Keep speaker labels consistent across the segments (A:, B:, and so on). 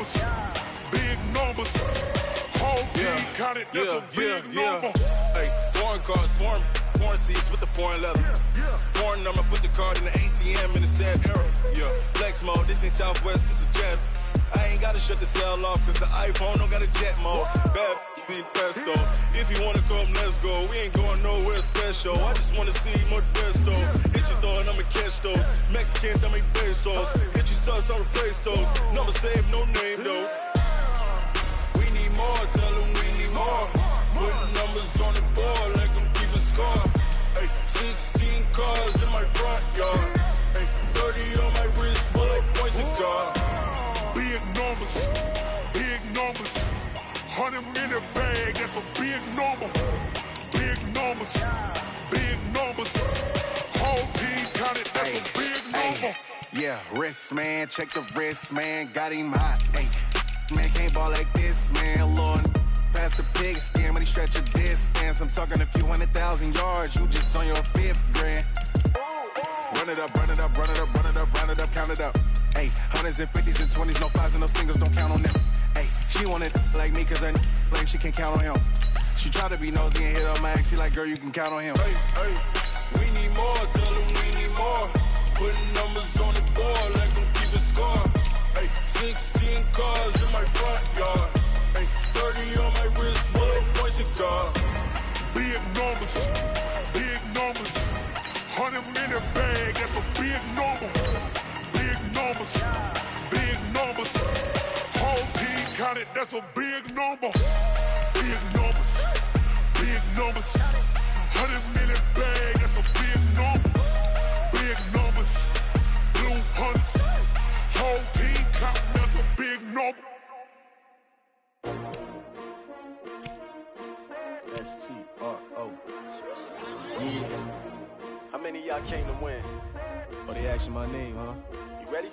A: numbers, big numbers. Whole team counted, that's a big number.
B: Hey, foreign cars, foreign seats with the foreign leather. Foreign number, put the card in the ATM in the sad era. Yeah, flex mode, this ain't Southwest, this is jet. I ain't gotta shut the cell off, cause the iPhone don't got a jet mode. Bad ain't pesto. If you wanna come, let's go. We ain't going nowhere special. I just wanna see more desto. Hit your door and I'ma catch those. Mexican, I make pesos. Hit your sauce, I'll replace those. Number save, no name though. We need more, tell them we need more. Putting numbers on the board, like them keep a score. Hey, 16 cars in my front yard. Hey, 30 on my wrist, bullet points of God.
A: Big numbers, big numbers. 100 minute bag, that's a big number. Big numbers, big numbers. Whole team counted, that's a big number.
C: Yeah, wrist man, check the wrist man, got him hot. Ay, man can't ball like this, man. Lord, past the pig skin when he stretch a distance. I'm talking a few 100,000 yards, you just on your 5th grand. Run it up, run it up, run it up, run it up, run it up, count it up. Ay, hundreds and 50s and 20s, no 5s and no singles, don't count on them. Ay, she wanted like me cause her blame, she can't count on him. She tried to be nosy and hit up my ex, she like, girl, you can count on him.
B: Hey, we need more, tell them we need more. Putting numbers on the board, like them keep a score. Hey, 16 cars in my front yard. Hey, 30 on my wrist, bullet points of God.
A: Big numbers, big numbers. 100 minute bag, that's a big number. Big numbers, big numbers. Whole team counted, that's a big number. Big numbers, big numbers. 100 minute bag, that's a big number. Big numbers, blue hunts. Whole team counting, that's a big number.
D: S-T-R-O. Yeah. How many of y'all came to win? Oh, they asking my name, huh? You ready?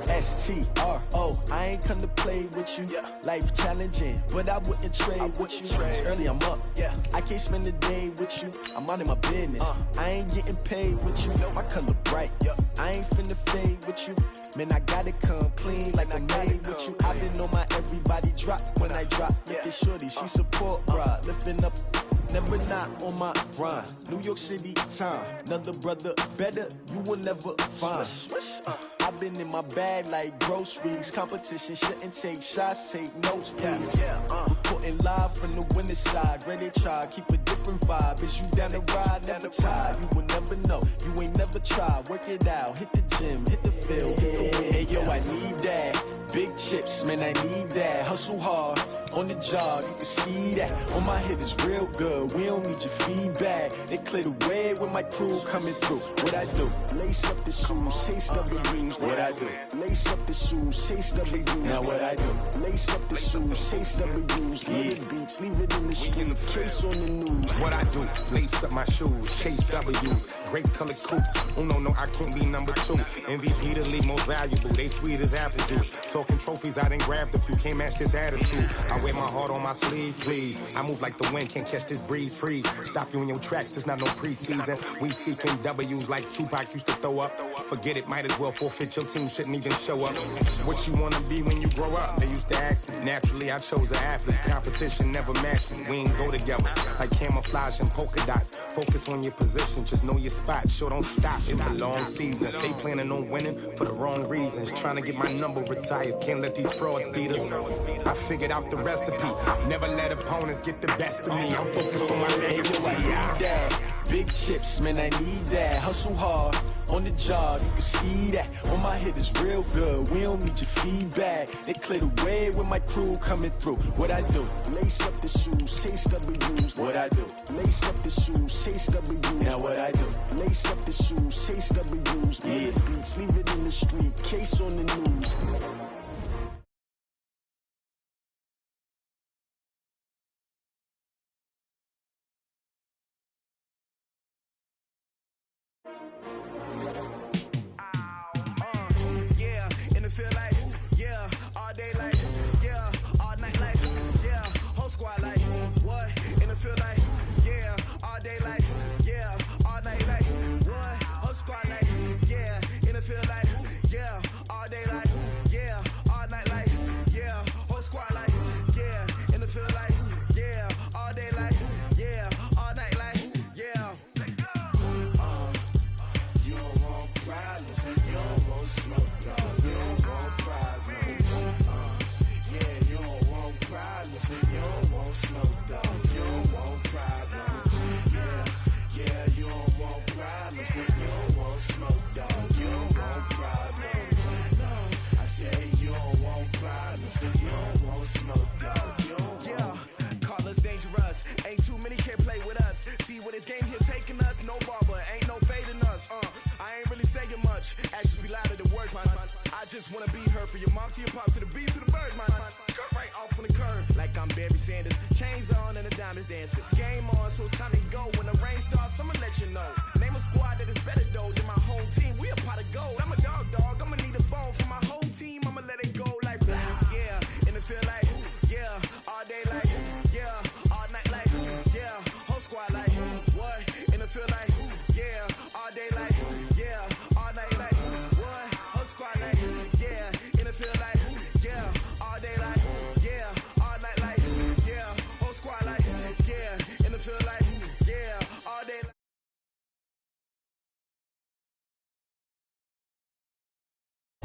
D: S-T-R-O. I ain't come to play with you. Life challenging, but I wouldn't trade with you. It's early, I'm up. I can't spend the day with you. I'm out in my business. I ain't getting paid with you. My color bright. I ain't finna fade with you. Man, I gotta come clean like I made with you. I've been on my everybody drop when I drop. Look at shorty, she support, bruh. Lifting up. Never not on my grind. New York City time. Another brother better, you will never find. I've been in my bag like groceries. Competition shouldn't take shots, take notes, please. Reporting live from the winning side. Ready to try, keep a different vibe. Is you down the ride, never tired. You will never know, you ain't never tried. Work it out, hit the gym, hit the field, hit the wind. Hey yo, I need that. Big chips, man, I need that. Hustle hard, on the job, you can see that. On my hit is real good, we don't need your feedback. They clear the way with my crew coming through. What I do? Lace up the shoes, chase W's. What I do? Lace up the shoes, chase W's. Now what I do? Lace up the shoes, chase W's. Little beats, leave it in the street, case on the news.
E: What I do? Lace up my shoes, chase W's. Great colored coops. Oh no, I can't be number 2. MVP the league most valuable. They sweet as apple juice. Talking trophies, I done grabbed a few. Can't match this attitude. I wear my heart on my sleeve, please. I move like the wind, can't catch this breeze. Freeze. Stop you in your tracks. There's not no preseason. We seeking W's like Tupac used to throw up. Forget it, might as well forfeit. Your team shouldn't even show up. What you wanna be when you grow up? They used to ask me. Naturally, I chose an athlete. Competition never matched me. We ain't go together like camouflage and polka dots. Focus on your position, just know your spot. Sure, don't stop. It's a long season. They planning on winning for the wrong reasons. Trying to get my number retired. Can't let these frauds beat us. I figured out the recipe. Never let opponents get the best of me. I'm focused on my legacy.
D: I need that. Big chips, man, I need that. Hustle hard, on the job, you can see that. On my hit is real good, we don't need your feedback. They clear the way with my crew coming through. What I do? Lace up the shoes, chase W's. What I do? Lace up the shoes, chase W's. Now what I do? Lace up the shoes, chase W's. Little beats, leave it in the street, case on the news.
F: just wanna be her. For your mom to your pop to the beat to the birds, my cut right off on the curb. Like I'm Barry Sanders, chains on and the diamonds dancing. Game on, so it's time to go. When the rain starts, I'ma let you know. Name a squad that is better though than my home team. We a pot of gold. I'm a dog. I'ma need a bone for my whole team. I'ma let it go like blah, yeah. And it feel like yeah, all day like yeah, all night like yeah, whole squad like what? And it feel like yeah, all day like yeah, all night like what? Whole squad like yeah, and it feel like yeah, all day like yeah, all night like yeah, whole squad like yeah, and it feel like yeah, all day like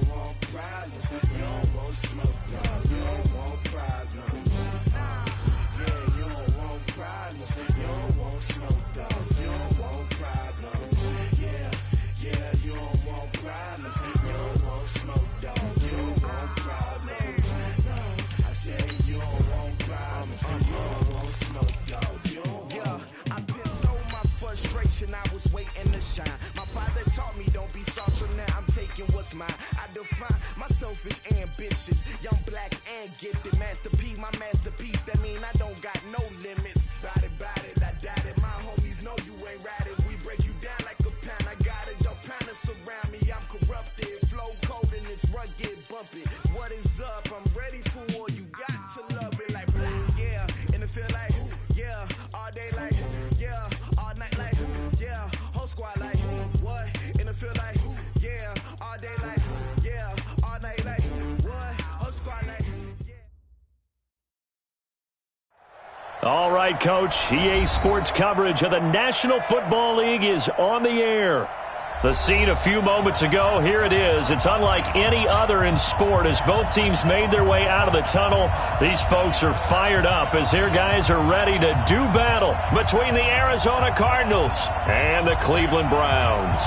F: want problems, you don't want smoke, no, you don't want problems. Yeah, you don't want problems, you don't want smoke, dog, you don't want problems. Yeah, you don't want problems, you don't want smoke, dog, you don't want problems. No, I said you don't want problems, you don't want smoke, dog, you don't want. Yeah, I been so my frustration, I was waiting to shine. My father taught me don't be soft, so now I'm taking what's mine. I define myself as ambitious, young, black, and gifted. Master P, my masterpiece. That mean I don't got no limits. Bout it, I doubt it. My homies know you ain't ratted. We break you down like a pound. I got it, don't pound to surround me. I'm corrupted, flow cold and it's rugged, bumpy. What is up? I'm ready for war. You got to love it like blah, yeah. And it feel like yeah, all day like yeah, all night like yeah, whole squad like what? And it feel like yeah, all day like yeah, all night like what? Whole squad like yeah.
G: All right, Coach. EA Sports coverage of the National Football League is on the air. The scene a few moments ago, here it is. It's unlike any other in sport as both teams made their way out of the tunnel. These folks are fired up as their guys are ready to do battle between the Arizona Cardinals and the Cleveland Browns.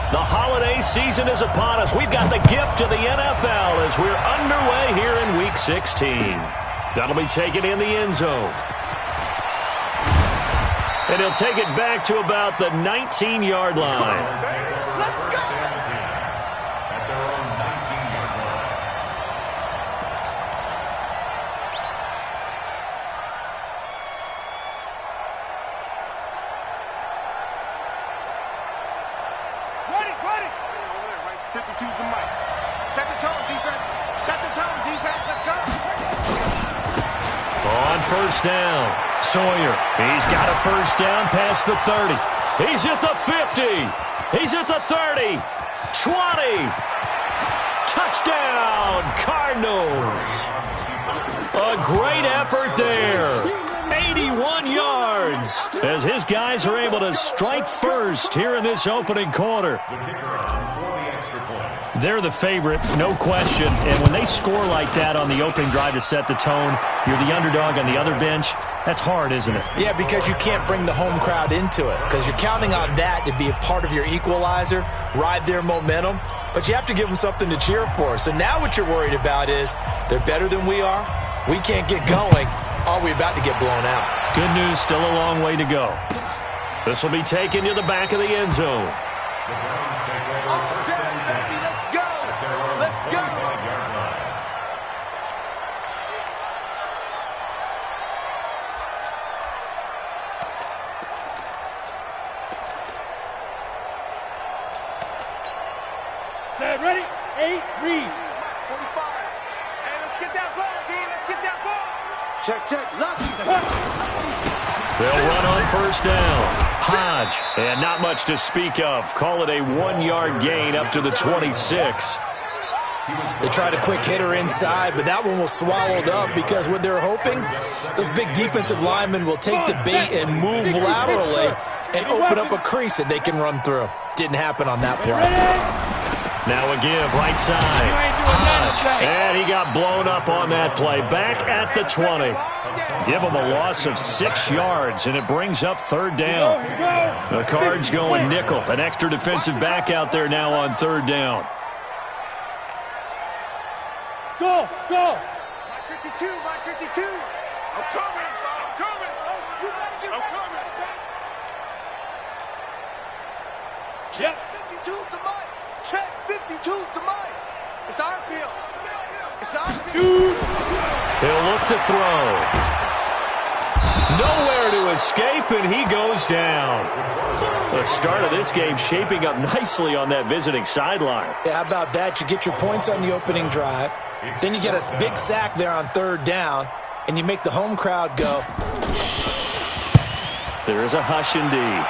G: The holiday season is upon us. We've got the gift of the NFL as we're underway here in Week 16. That'll be taken in the end zone. And he'll take it back to about the 19-yard line.
A: Let's go! At their own 19-yard line. Ready! Over there, right? 52's the mic. Set the tone, defense. Set the tone, defense. Let's go!
G: On first down, Sawyer. He's got a first down past the 30. He's at the 50. He's at the 30. 20. Touchdown, Cardinals. A great effort there. 81 yards as his guys are able to strike first here in this opening quarter. They're the favorite, no question. And when they score like that on the opening drive to set the tone, you're the underdog on the other bench. That's hard, isn't it?
H: Yeah, because you can't bring the home crowd into it because you're counting on that to be a part of your equalizer, ride their momentum. But you have to give them something to cheer for. So now what you're worried about is they're better than we are. We can't get going. Are we about to get blown out?
G: Good news, still a long way to go. This will be taken to the back of the end zone.
I: Set, ready, 8, read. 45.
A: Hey, let's get that ball, team. Let's get that ball.
I: Check, lock.
G: They'll run on first down. Hodge, and not much to speak of. Call it a 1-yard gain up to the 26.
H: They tried a quick hitter inside, but that one was swallowed up because what they're hoping, those big defensive linemen will take the bait and move laterally and open up a crease that they can run through. Didn't happen on that play.
G: Now a give, right side. Hodge, and he got blown up on that play. Back at the 20. Give him a loss of 6 yards, and it brings up third down. The Cards going nickel. An extra defensive back out there now on third down.
I: Go!
A: My 52. I'm coming. I'm coming.
I: Yep.
F: 52's the mic. Check 52's the mic. It's our field. It's our field.
I: Shoot.
G: He'll look to throw. Nowhere to escape, and he goes down. The start of this game shaping up nicely on that visiting sideline.
H: Yeah, how about that? You get your points on the opening drive. Then you get a big sack there on third down, and you make the home crowd go.
G: There is a hush indeed.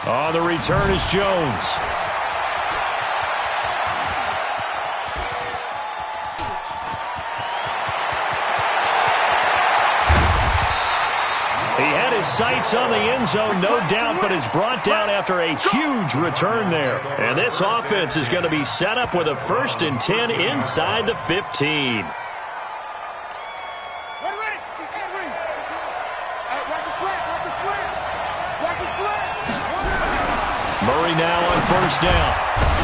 G: On the return is Jones. He had his sights on the end zone, no doubt, but is brought down after a huge return there. And this offense is going to be set up with a 1st and 10 inside the 15. Murray now on 1st down.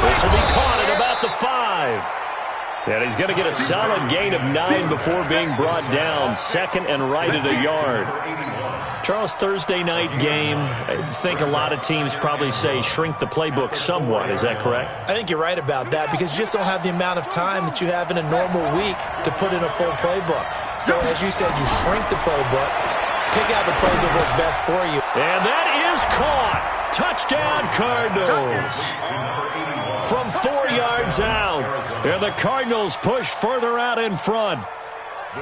G: This will be caught at about the 5. And he's going to get a solid gain of 9 before being brought down. 2nd and right at a yard. Charles, Thursday night game, I think a lot of teams probably say shrink the playbook somewhat. Is that correct?
H: I think you're right about that because you just don't have the amount of time that you have in a normal week to put in a full playbook. So, as you said, you shrink the playbook, pick out the plays that work best for you.
G: And that is caught. Touchdown, Cardinals. From 4 yards out. And the Cardinals push further out in front.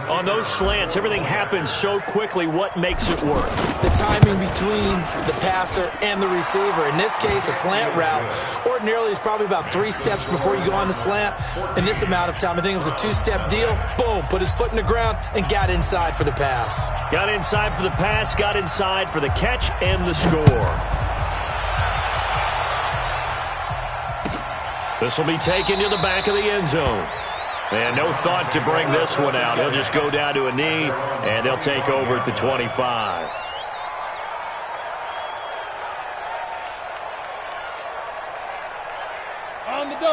G: On those slants, everything happens so quickly. What makes it work?
H: The timing between the passer and the receiver. In this case, a slant route ordinarily is probably about 3 steps before you go on the slant. In this amount of time, I think it was a 2-step deal. Boom, put his foot in the ground and got inside for the pass.
G: Got inside for the pass, got inside for the catch and the score. This will be taken to the back of the end zone. And no thought to bring this one out. He'll just go down to a knee, and they'll take over at the 25.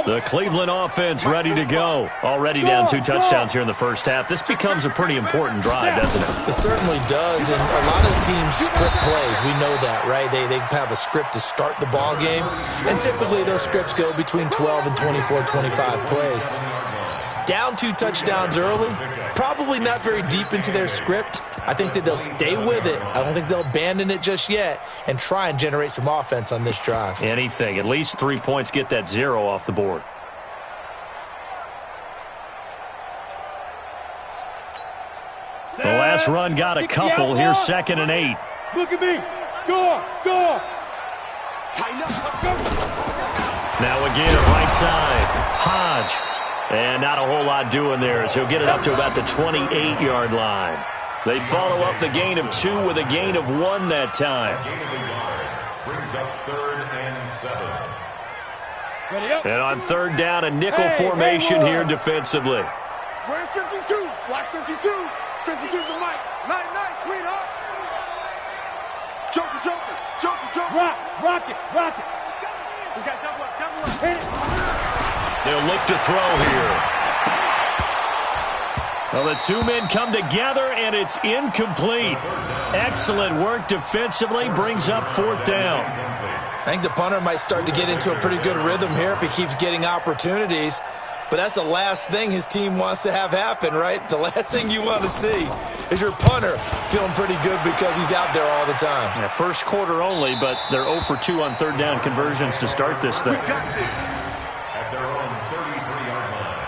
G: The Cleveland offense ready to go. Already down 2 touchdowns here in the first half. This becomes a pretty important drive, doesn't it?
H: It certainly does, and a lot of teams script plays. We know that, right? They have a script to start the ball game, and typically those scripts go between 12 and 24, 25 plays. Down 2 touchdowns early, probably not very deep into their script. I think that they'll stay with it. I don't think they'll abandon it just yet and try and generate some offense on this drive.
G: Anything. At least 3 points, get that 0 off the board. The last run got a couple. Here's 2nd and 8.
I: Look at me. Go.
G: Now again, right side. Hodge. And not a whole lot doing there as he'll get it up to about the 28-yard line. They follow up the gain of 2 with a gain of 1 that time.
J: Brings up 3rd and 7.
G: And on 3rd down, a nickel formation here defensively.
F: Where's 52? Watch 52. 52's the mic. Night, sweetheart. Joker.
I: Rock it.
F: We got double up. Hit it.
G: They'll look to throw here. Well, the 2 men come together, and it's incomplete. Excellent work defensively, brings up 4th down.
H: I think the punter might start to get into a pretty good rhythm here if he keeps getting opportunities. But that's the last thing his team wants to have happen, right? The last thing you want to see is your punter feeling pretty good because he's out there all the time.
G: Yeah, first quarter only, but they're 0 for 2 on 3rd down conversions to start this thing.
J: At their own 33-yard line.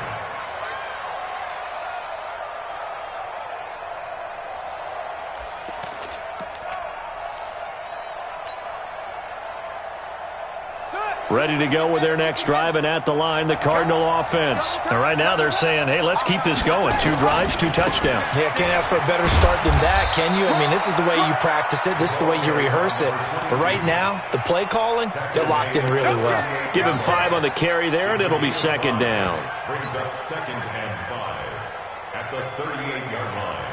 G: Ready to go with their next drive, and at the line, the Cardinal offense. And right now they're saying, hey, let's keep this going. 2 drives, 2 touchdowns.
H: Yeah, can't ask for a better start than that, can you? I mean, this is the way you practice it. This is the way you rehearse it. But right now, the play calling, they're locked in really well.
G: Give him 5 on the carry there, and it'll be 2nd down.
J: Brings up 2nd and 5 at the 38-yard line.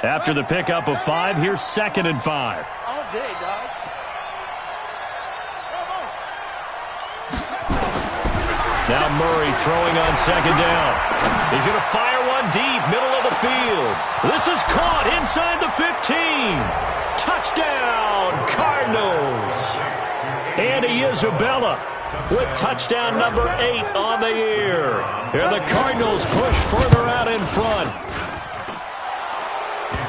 G: After the pickup of 5, here's 2nd and 5.
F: All day, dog.
G: Now Murray throwing on 2nd down. He's going to fire one run deep, middle of the field. This is caught inside the 15. Touchdown, Cardinals. Andy Isabella with touchdown number 8 on the year. And the Cardinals push further out in front.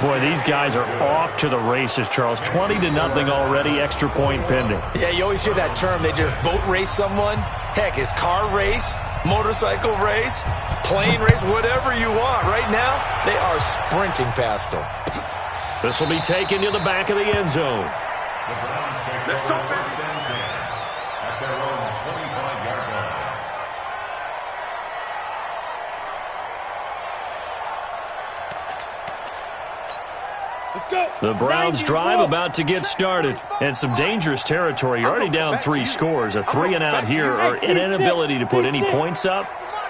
G: Boy, these guys are off to the races, Charles. 20-0 already, extra point pending.
H: Yeah, you always hear that term. They just boat race someone. Heck, it's car race, motorcycle race, plane race, whatever you want. Right now, they are sprinting past them.
G: This will be taken to the back of the end zone.
J: The Browns take over first and 10 at their own 25-yard line.
G: The Browns drive about to get started. And some dangerous territory. You're already down 3 scores. A 3-and-out here or an inability to put any points up.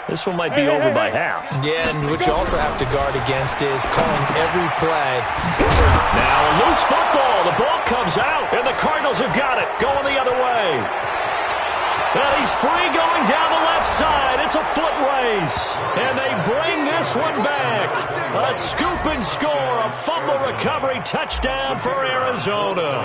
G: This one might be over by half.
H: Yeah, and what you also have to guard against is calling every play.
G: Now a loose football. The ball comes out, and the Cardinals have got it. Going the other way. Well, he's free going down the left side. It's a foot race. And they bring this one back. A scoop and score. A fumble recovery touchdown for Arizona.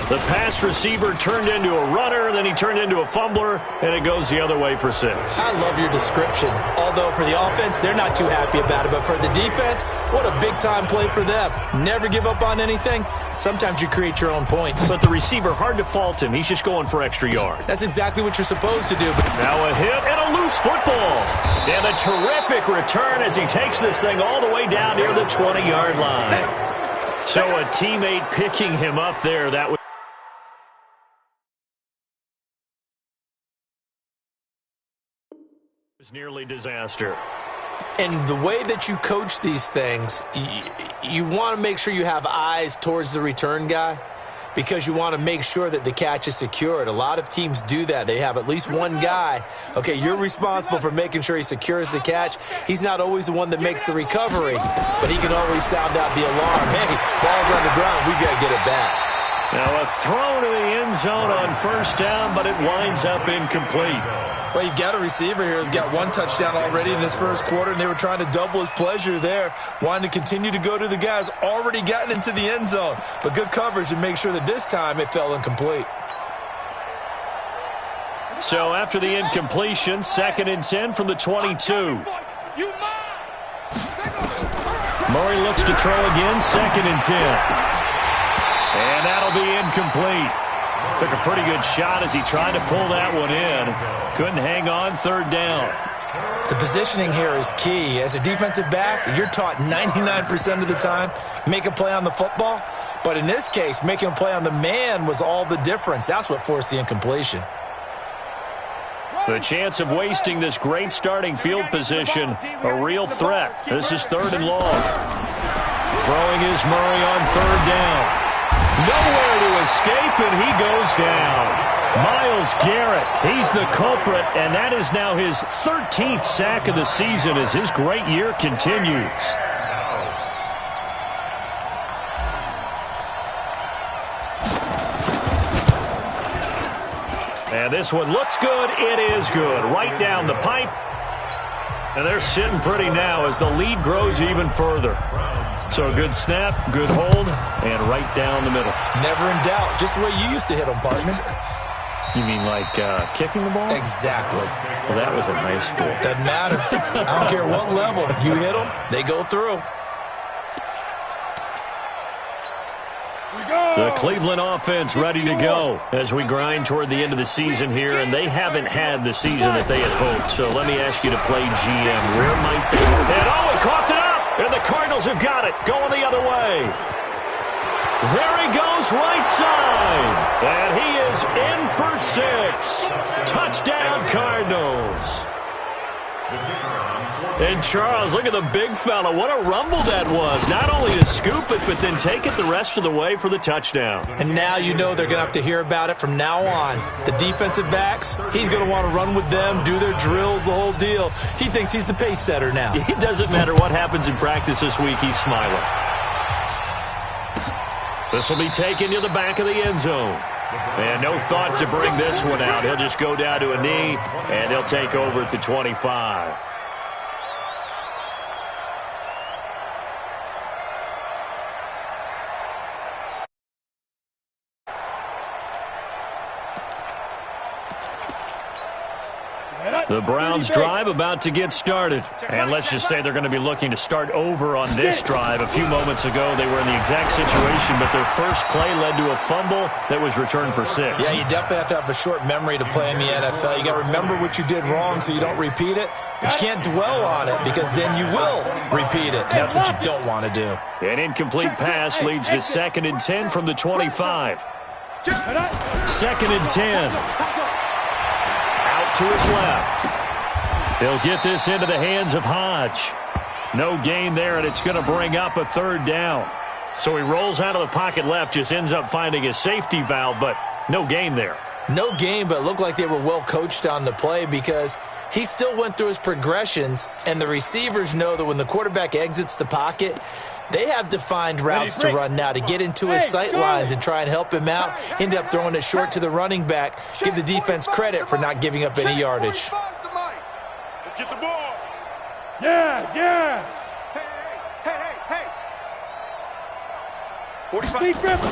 G: The pass receiver turned into a runner, then he turned into a fumbler, and it goes the other way for 6.
H: I love your description. Although for the offense, they're not too happy about it. But for the defense, what a big-time play for them. Never give up on anything. Sometimes you create your own points.
G: But the receiver, hard to fault him. He's just going for extra yard.
H: That's exactly what you're supposed to do.
G: Now a hit and a loose football. And a terrific return as he takes this thing all the way down near the 20-yard line. So a teammate picking him up there. That was nearly disaster.
H: And the way that you coach these things, you want to make sure you have eyes towards the return guy because you want to make sure that the catch is secured. A lot of teams do that. They have at least one guy. Okay, you're responsible for making sure he secures the catch. He's not always the one that makes the recovery, but he can always sound out the alarm. Hey, ball's on the ground. We got to get it back.
G: Now a throw to the end zone on first down, but it winds up incomplete.
H: Well, you've got a receiver here who's got 1 touchdown already in this first quarter, and they were trying to double his pleasure there, wanting to continue to go to the guys already gotten into the end zone. But good coverage to make sure that this time it fell incomplete.
G: So after the incompletion, 2nd and 10 from the 22. Murray looks to throw again, 2nd and 10. And that'll be incomplete. Took a pretty good shot as he tried to pull that one in. Couldn't hang on, 3rd down.
H: The positioning here is key. As a defensive back, you're taught 99% of the time, make a play on the football. But in this case, making a play on the man was all the difference. That's what forced the incompletion.
G: The chance of wasting this great starting field position, a real threat. This is 3rd and long. Throwing is Murray on 3rd down. Nowhere to escape, and he goes down. Myles Garrett, he's the culprit, and that is now his 13th sack of the season as his great year continues. And this one looks good. It is good. Right down the pipe. And they're sitting pretty now as the lead grows even further. So a good snap, good hold, and right down the middle.
H: Never in doubt. Just the way you used to hit them, partner.
G: You mean like kicking the ball?
H: Exactly.
G: Well, that was in high school.
H: Doesn't matter. I don't care what level. You hit them, they go through.
G: The Cleveland offense ready to go as we grind toward the end of the season here, and they haven't had the season that they had hoped. So let me ask you to play GM. Where might they? And he coughed it up, and the Cardinals have got it, going the other way. There he goes, right side, and he is in for 6. Touchdown, Cardinals. And Charles, look at the big fella. What a rumble that was. Not only to scoop it, but then take it the rest of the way for the touchdown.
H: And now you know they're going to have to hear about it from now on. The defensive backs, he's going to want to run with them, do their drills, the whole deal. He thinks he's the pace setter now.
G: It doesn't matter what happens in practice this week. He's smiling. This will be taken to the back of the end zone. And no thought to bring this one out. He'll just go down to a knee, and he'll take over at the 25. The Browns drive about to get started. And let's just say they're going to be looking to start over on this drive. A few moments ago, they were in the exact situation, but their first play led to a fumble that was returned for 6.
H: Yeah, you definitely have to have a short memory to play in the NFL. You got to remember what you did wrong so you don't repeat it, but you can't dwell on it because then you will repeat it, and that's what you don't want to do.
G: An incomplete pass leads to 2nd and 10 from the 25. 2nd and 10. Out to his left. He'll get this into the hands of Hodge. No gain there, and it's going to bring up a 3rd down. So he rolls out of the pocket left, just ends up finding a safety valve, but no gain there.
H: No gain, but it looked like they were well coached on the play because he still went through his progressions, and the receivers know that when the quarterback exits the pocket, they have defined routes to run now to get into his sight lines and try and help him out. End up throwing it short to the running back. Give the defense credit for not giving up any yardage.
I: Let's get the ball. Yes, yes. Hey. 45. Lee Griffin.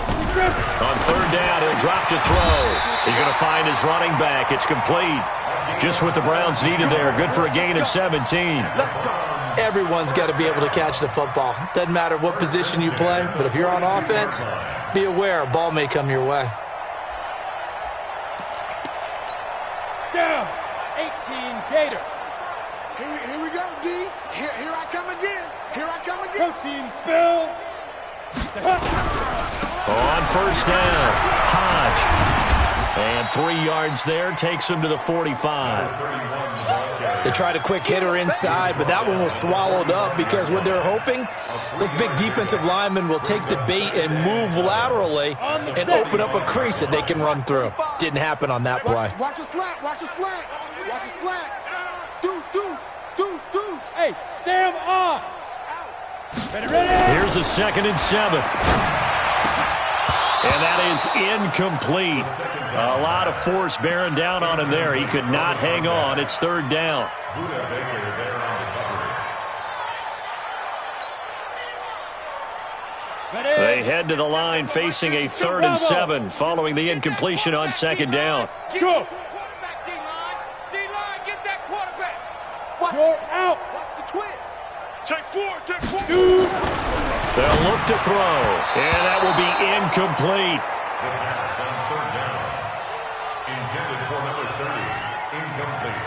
G: On 3rd down, he'll drop to throw. He's going to find his running back. It's complete. Just what the Browns needed there. Good for a gain of 17.
H: Everyone's got to be able to catch the football. Doesn't matter what position you play, but if you're on offense, be aware a ball may come your way.
I: Down. 18 Gator.
F: Here we go, D. Here I come again.
I: Protein spill.
G: On 1st down, Hodge. And 3 yards there, takes him to the 45.
H: They tried a quick hitter inside, but that one was swallowed up because what they're hoping, those big defensive linemen will take the bait and move laterally and open up a crease that they can run through. Didn't happen on that play.
F: Watch a slack. Deuce.
I: Hey, Sam off. Ready.
G: Here's a 2nd and 7. And that is incomplete. A lot of force bearing down on him there. He could not hang on. It's 3rd down. They head to the line facing a 3rd and 7 following the incompletion on 2nd down.
I: Go. D-line, get that quarterback. You're out.
F: Watch the twins.
I: Take 4.
G: They'll look to throw, and that will be incomplete.
J: The pass on 3rd down. Intended for number 30. Incomplete.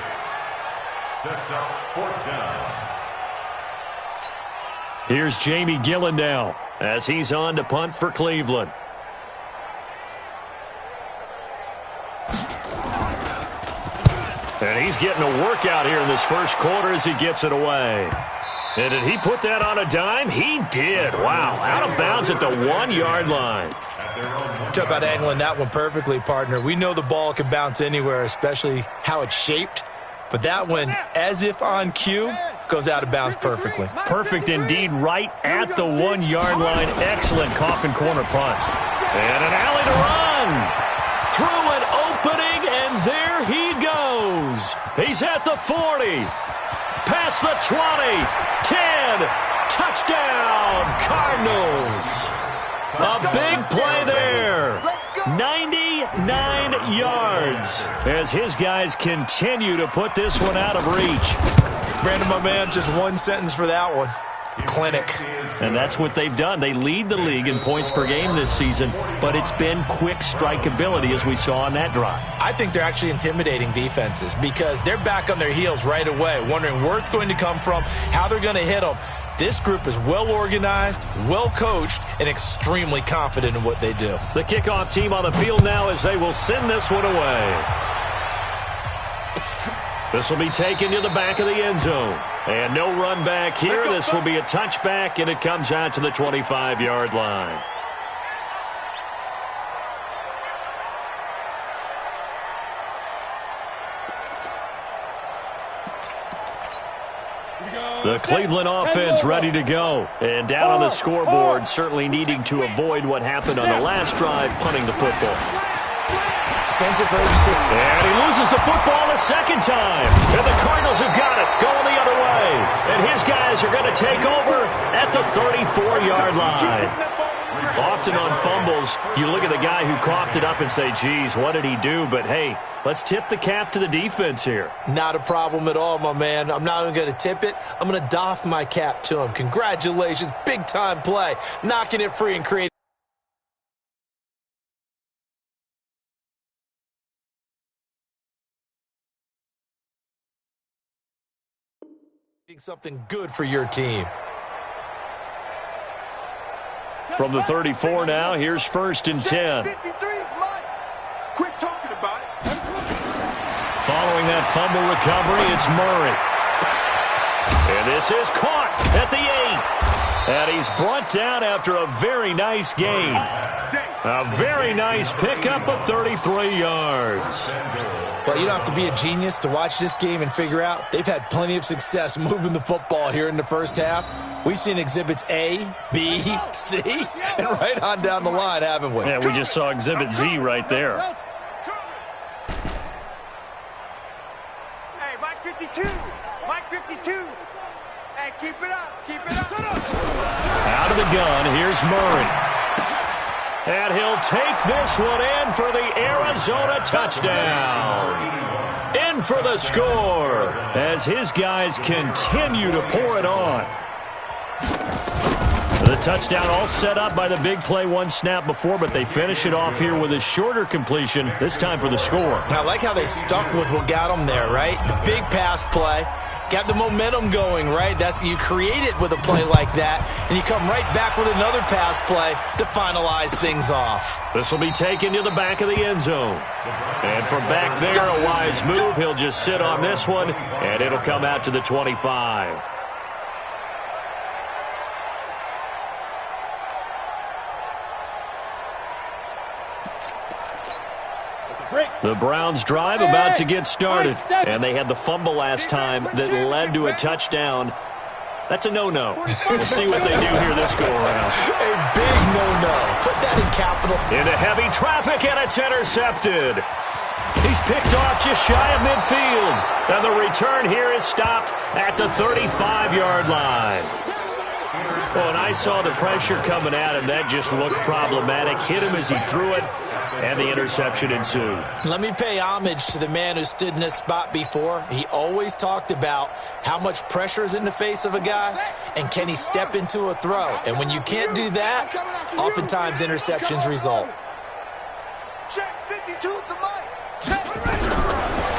J: Sets up 4th down.
G: Here's Jamie Gillen now as he's on to punt for Cleveland. And he's getting a workout here in this first quarter as he gets it away. And did he put that on a dime? He did. Wow, out of bounds at the 1-yard line.
H: Talk about angling that one perfectly, partner. We know the ball can bounce anywhere, especially how it's shaped. But that one, as if on cue, goes out of bounds perfectly.
G: Perfect indeed, right at the 1-yard line. Excellent coffin corner punt. And an alley to run. Through an opening, and there he goes. He's at the 40. Past the 20, 10, touchdown, Cardinals. A big play there. 99 yards as his guys continue to put this one out of reach.
H: Brandon, my man, just one sentence for that one. Clinic.
G: And that's what they've done. They lead the league in points per game this season, but it's been quick strikeability as we saw on that drive.
H: I think they're actually intimidating defenses because they're back on their heels right away, wondering where it's going to come from, how they're going to hit them. This group is well organized, well coached, and extremely confident in what they do.
G: The kickoff team on the field now as they will send this one away. This will be taken to the back of the end zone. And no run back here. This will be a touchback, and it comes out to the 25-yard line. The Cleveland offense ready to go. And down on the scoreboard, certainly needing to avoid what happened on the last drive, punting the football.
H: Sense of urgency.
G: And he loses the football a second time. And the Cardinals have got it, going the other way. And his guys are going to take over at the 34-yard line. Often on fumbles, you look at the guy who coughed it up and say, geez, what did he do? But, hey, let's tip the cap to the defense here.
H: Not a problem at all, my man. I'm not even going to tip it. I'm going to doff my cap to him. Congratulations. Big-time play. Knocking it free and creating something good for your team.
G: From the 34 now, here's 1st and 10.
F: Quit talking about it.
G: Following that fumble recovery, it's Murray. And this is caught at the 8. And he's brought down after a very nice gain. A very nice pickup of 33 yards.
H: Well, you don't have to be a genius to watch this game and figure out they've had plenty of success moving the football here in the first half. We've seen exhibits A, B, C, and right on down the line, haven't we?
G: Yeah, we just saw exhibit Z right there.
I: Hey, Mike 52. Mike 52. Hey, keep it up. Keep it up.
G: Out of the gun, here's Murray. And he'll take this one in for the Arizona touchdown. In for the score as his guys continue to pour it on. The touchdown all set up by the big play one snap before, but they finish it off here with a shorter completion, this time for the score.
H: I like how they stuck with what got them there, right? The big pass play. Got the momentum going, right? That's you create it with a play like that, and you come right back with another pass play to finalize things off.
G: This will be taken to the back of the end zone. And from back there, a wise move. He'll just sit on this one, and it'll come out to the 25. The Browns drive about to get started, and they had the fumble last time that led to a touchdown. That's a no-no. We'll see what they do here this go-around.
H: A big no-no. Put that in capital.
G: Into heavy traffic, and it's intercepted. He's picked off just shy of midfield, and the return here is stopped at the 35-yard line. Oh, and I saw the pressure coming at him. That just looked problematic. Hit him as he threw it, and the interception ensued.
H: Let me pay homage to the man who stood in this spot before. He always talked about how much pressure is in the face of a guy, and can he step into a throw. And when you can't do that, oftentimes interceptions result.
F: Check 52's the mic. Check.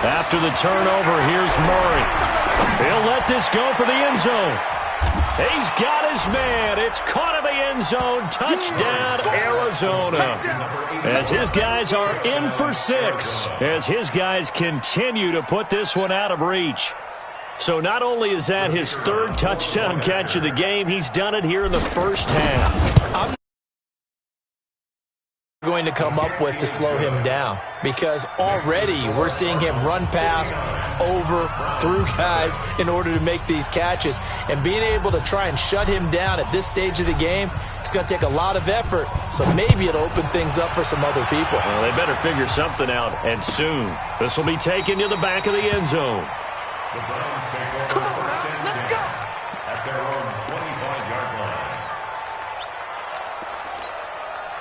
G: After the turnover, here's Murray. He'll let this go for the end zone. He's got his man. It's caught in the end zone. Touchdown, Arizona. As his guys are in for 6. As his guys continue to put this one out of reach. So not only is that his 3rd touchdown catch of the game, he's done it here in the first half.
H: I'm going to come up with to slow him down, because already we're seeing him run past, over, through guys in order to make these catches. And being able to try and shut him down at this stage of the game, it's going to take a lot of effort. So maybe it'll open things up for some other people.
G: Well, they better figure something out, and soon. This will be taken to the back of the end zone.
J: The Browns take over first and 10 at their own 25-yard line.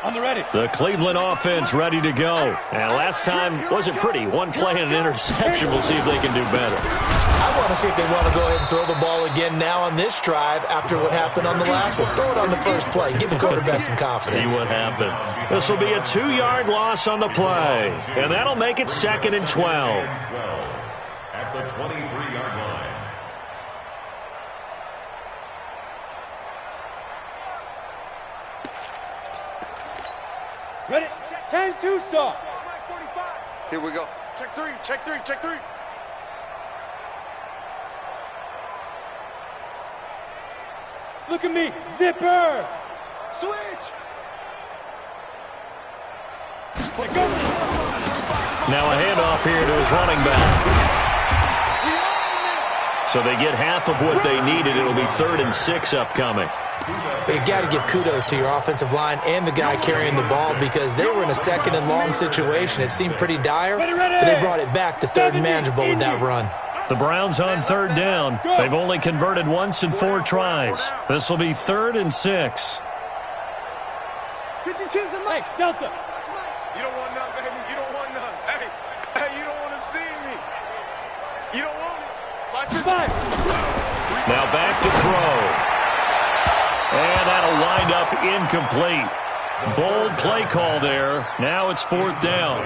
I: On the ready.
G: The Cleveland offense ready to go. And last time wasn't pretty. One play and an interception. We'll see if they can do better.
H: I want to see if they want to go ahead and throw the ball again now on this drive after what happened on the last one. Throw it on the first play. Give the quarterback some confidence.
G: See what happens. This will be a 2-yard loss on the play. And that'll make it 2nd and 12.
J: At the 23-yard line.
I: Ready? 10-2 stop.
F: Here we go. Check 3. Check 3. Check 3.
I: Look at me. Zipper.
F: Switch.
G: Now a handoff here to his running back. So they get half of what they needed. It'll be 3rd and 6 upcoming.
H: You got to give kudos to your offensive line and the guy carrying the ball, because they were in a 2nd and long situation. It seemed pretty dire, but they brought it back to 3rd and manageable with that run.
G: The Browns on third down. They've only converted once in 4 tries. This will be 3rd and 6.
I: 52's the leg. Delta.
K: You don't want none, baby. You don't want none. Hey, you don't want to see me. You don't want it.
G: Now back to throw. And that'll wind up incomplete. Bold play call there. Now it's 4th down.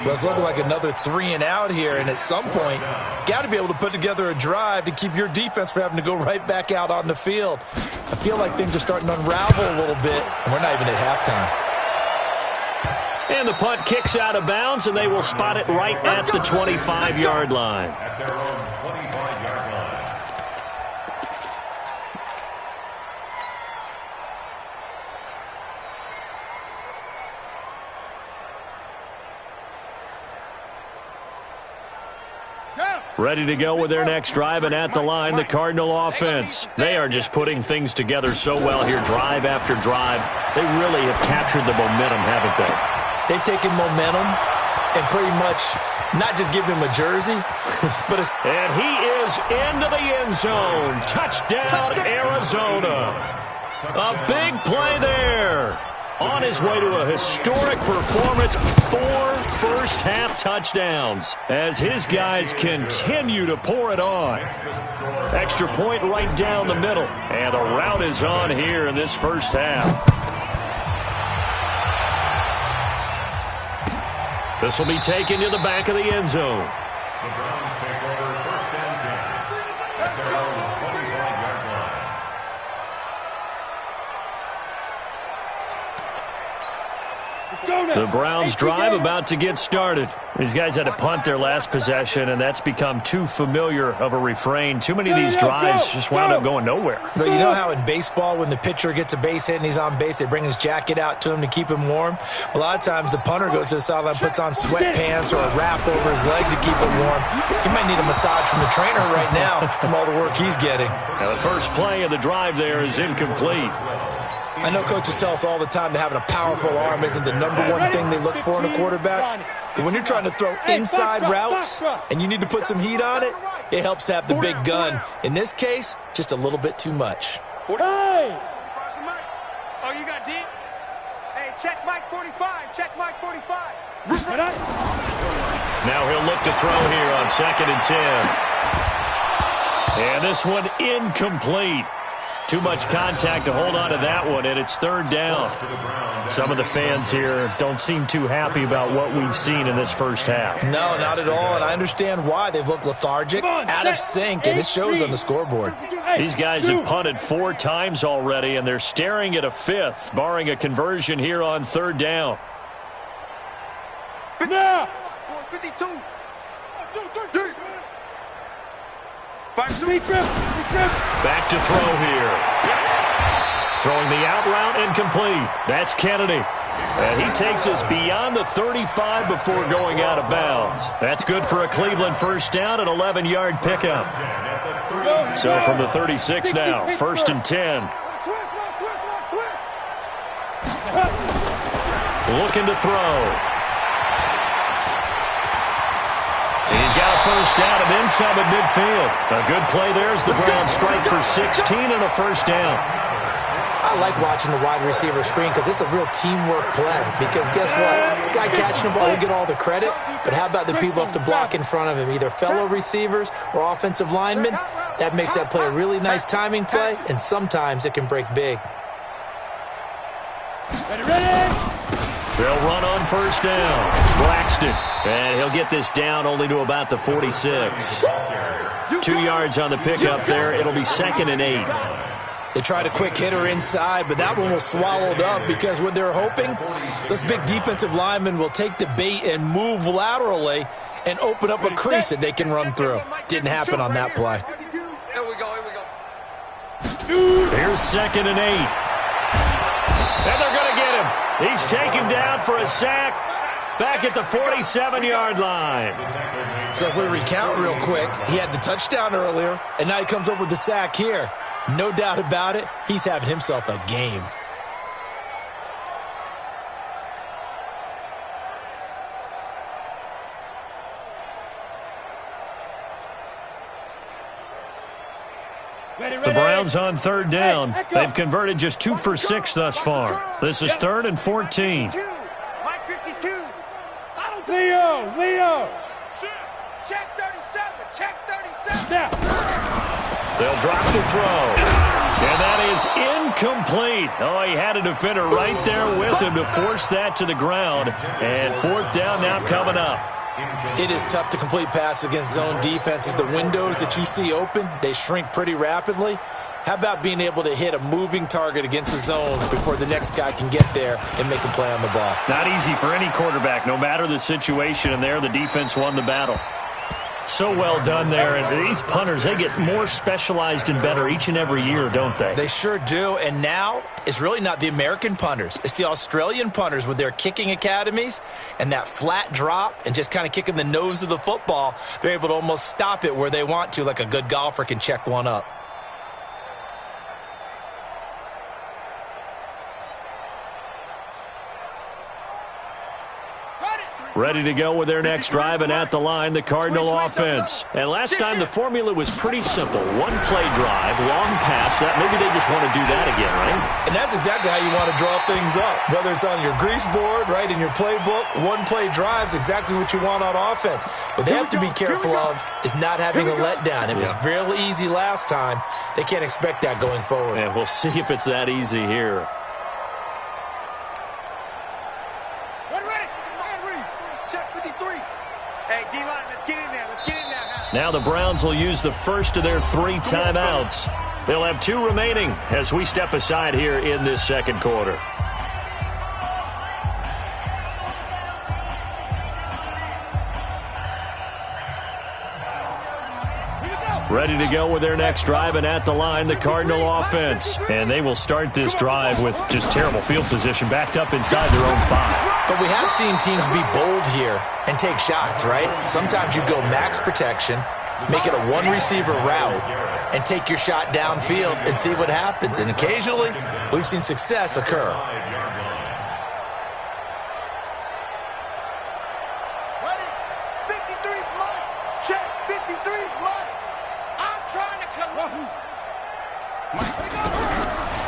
H: Well, it's looking like another 3 and out here, and at some point, got to be able to put together a drive to keep your defense from having to go right back out on the field. I feel like things are starting to unravel a little bit, and we're not even at halftime.
G: And the punt kicks out of bounds, and they will spot it right at the 25-yard line.
J: At their own 25-yard line.
G: Ready to go with their next drive, and at the line, the Cardinal offense. They are just putting things together so well here, drive after drive. They really have captured the momentum, haven't they?
H: They've taken momentum and pretty much not just given him a jersey, but
G: and he is into the end zone. Touchdown, Arizona. A big play there. On his way to a historic performance, 4 first-half touchdowns as his guys continue to pour it on. Extra point right down the middle, and the rout is on here in this first half. This will be taken to the back of the end zone.
J: The Browns take over 1st and 10 at their own 25-yard line.
G: The Browns drive about to get started. These guys had to punt their last possession, and that's become too familiar of a refrain. Too many of these drives just wound up going nowhere.
H: But you know how in baseball, when the pitcher gets a base hit and he's on base, they bring his jacket out to him to keep him warm? A lot of times the punter goes to the sideline, puts on sweatpants or a wrap over his leg to keep him warm. He might need a massage from the trainer right now from all the work he's getting.
G: Now the first play of the drive there is incomplete.
H: I know coaches tell us all the time that having a powerful arm isn't the #1 thing they look for in a quarterback. But when you're trying to throw inside routes and you need to put some heat on it, it helps to have the big gun. In this case, just a little bit too much.
I: Oh, you got D? Hey, check Mike 45. Check Mike 45.
G: Now he'll look to throw here on 2nd and 10. And this one incomplete. Too much contact to hold on to that one, and it's 3rd down. Some of the fans here don't seem too happy about what we've seen in this first half.
H: No, not at all, and I understand why. They've looked lethargic, out of sync, and it shows on the scoreboard.
G: These guys have punted 4 times already, and they're staring at a 5th, barring a conversion here on 3rd down.
I: 52.
G: Back to throw here. Throwing the out route incomplete. That's Kennedy. And he takes us beyond the 35 before going out of bounds. That's good for a Cleveland first down, an 11-yard pickup. So from the 36 now, 1st and 10. Looking to throw. He's got a first down and then some at midfield. A good play there as the Browns strike for 16 and a first down.
H: I like watching the wide receiver screen because it's a real teamwork play. Because guess what? The guy catching the ball, he'll get all the credit. But how about the people up the block in front of him, either fellow receivers or offensive linemen? That makes that play a really nice timing play, and sometimes it can break big.
G: They'll run on first down. Braxton. And he'll get this down only to about the 46. 2 yards on the pickup there. It'll be 2nd and 8.
H: They tried a quick hitter inside, but that one was swallowed up because what they're hoping, this big defensive lineman will take the bait and move laterally and open up a crease that they can run through. Didn't happen on that play.
K: Here we go.
G: Here's 2nd and 8. And they're going to get him. He's taken down for a sack back at the 47-yard line.
H: So if we recount real quick, he had the touchdown earlier, and now he comes up with the sack here. No doubt about it, he's having himself a game.
G: Browns on third down. They've converted just 2 for 6 thus far. This is 3rd and 14.
I: Mike 52.
K: Leo.
I: Check 37. Check 37.
K: Now.
G: They'll drop the throw. And that is incomplete. Oh, he had a defender right there with him to force that to the ground. And 4th down now coming up.
H: It is tough to complete passes against zone defenses. The windows that you see open, they shrink pretty rapidly. How about being able to hit a moving target against a zone before the next guy can get there and make a play on the ball?
G: Not easy for any quarterback, no matter the situation. And there, the defense won the battle. So well done there. And these punters, they get more specialized and better each and every year, don't they?
H: They sure do. And now it's really not the American punters. It's the Australian punters with their kicking academies and that flat drop and just kind of kicking the nose of the football. They're able to almost stop it where they want to, like a good golfer can check one up.
G: Ready to go with their next drive, and at the line, the Cardinal offense. And last time, the formula was pretty simple. One-play drive, long pass. That maybe they just want to do that again, right?
H: And that's exactly how you want to draw things up. Whether it's on your grease board, right, in your playbook, one-play drive's exactly what you want on offense. What they have to be careful of is not having a letdown. It was real easy last time. They can't expect that going forward.
G: And we'll see if it's that easy here. Now the Browns will use the first of their 3 timeouts. They'll have 2 remaining as we step aside here in this second quarter. Ready to go with their next drive, and at the line, the Cardinal offense. And they will start this drive with just terrible field position, backed up inside their own 5.
H: But we have seen teams be bold here and take shots, right? Sometimes you go max protection, make it a one-receiver route, and take your shot downfield and see what happens. And occasionally, we've seen success occur.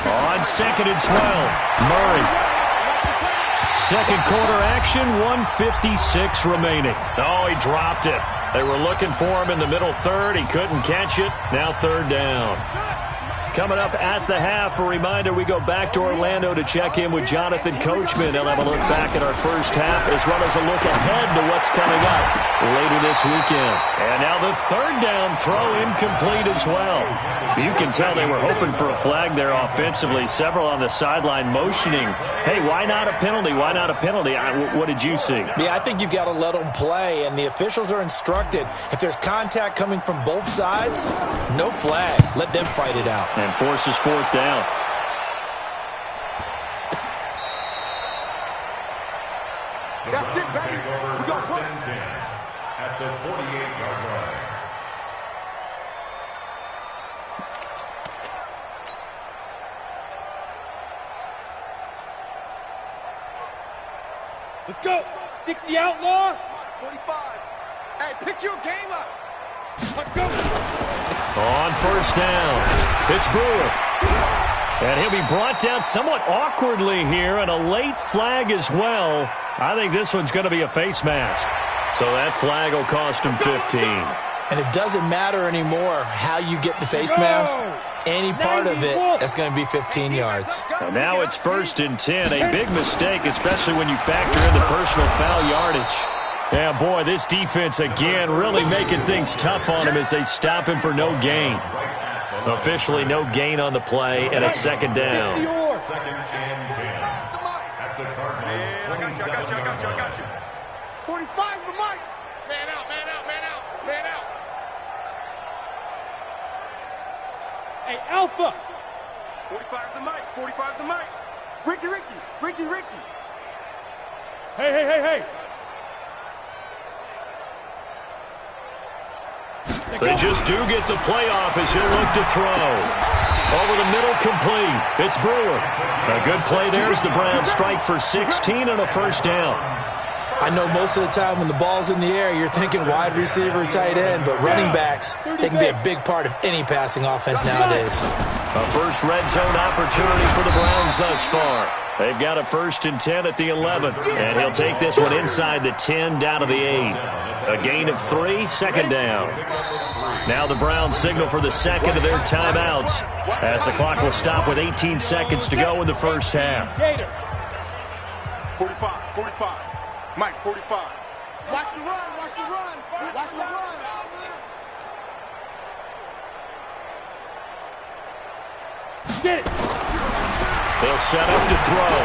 G: On 2nd and 12, Murray. Second quarter action, 1:56 remaining. Oh, he dropped it. They were looking for him in the middle third. He couldn't catch it. Now 3rd down. Coming up at the half, a reminder, we go back to Orlando to check in with Jonathan Coachman. He'll have a look back at our first half as well as a look ahead to what's coming up later this weekend. And now the 3rd down throw incomplete as well. You can tell they were hoping for a flag there offensively. Several on the sideline motioning, hey, why not a penalty? Why not a penalty? What did you see?
H: Yeah, I think you've got to let them play, and the officials are instructed. If there's contact coming from both sides, no flag. Let them fight it out.
G: And forces 4th down.
J: That's it, baby. We got 1st and 10 at the 48-yard line.
K: Let's go. 60 outlaw. 45. Hey, pick your game up. Let's go.
G: On 1st down, it's Brewer. And he'll be brought down somewhat awkwardly here, and a late flag as well. I think this one's going to be a face mask. So that flag will cost him 15.
H: And it doesn't matter anymore how you get the face mask. Any part of it, that's going to be 15 yards.
G: And now it's 1st and 10. A big mistake, especially when you factor in the personal foul yardage. Yeah, boy, this defense again really making things tough on him as they stop him for no gain. Officially no gain on the play, and it's 2nd down.
J: 2nd and 10 at the Cardinals' 27-yard line.
K: 45's the mic. Man out, man out, man out, man out. Hey, Alpha. 45's the mic, 45's the mic. Ricky. Hey.
G: They just do get the playoff as he'll look to throw. Over the middle, complete. It's Brewer. A good play there as the Browns strike for 16 and a 1st down.
H: I know most of the time when the ball's in the air, you're thinking wide receiver, tight end, but running backs, they can be a big part of any passing offense nowadays.
G: A first red zone opportunity for the Browns thus far. They've got a 1st and 10 at the 11, and he'll take this one inside the 10 down to the 8. A gain of 3, 2nd down. Now the Browns signal for the second of their timeouts as the clock will stop with 18 seconds to go in the first half.
K: 45. Mike, 45.
I: Watch the run, watch the run, watch the run. Get it.
G: They'll set up to throw.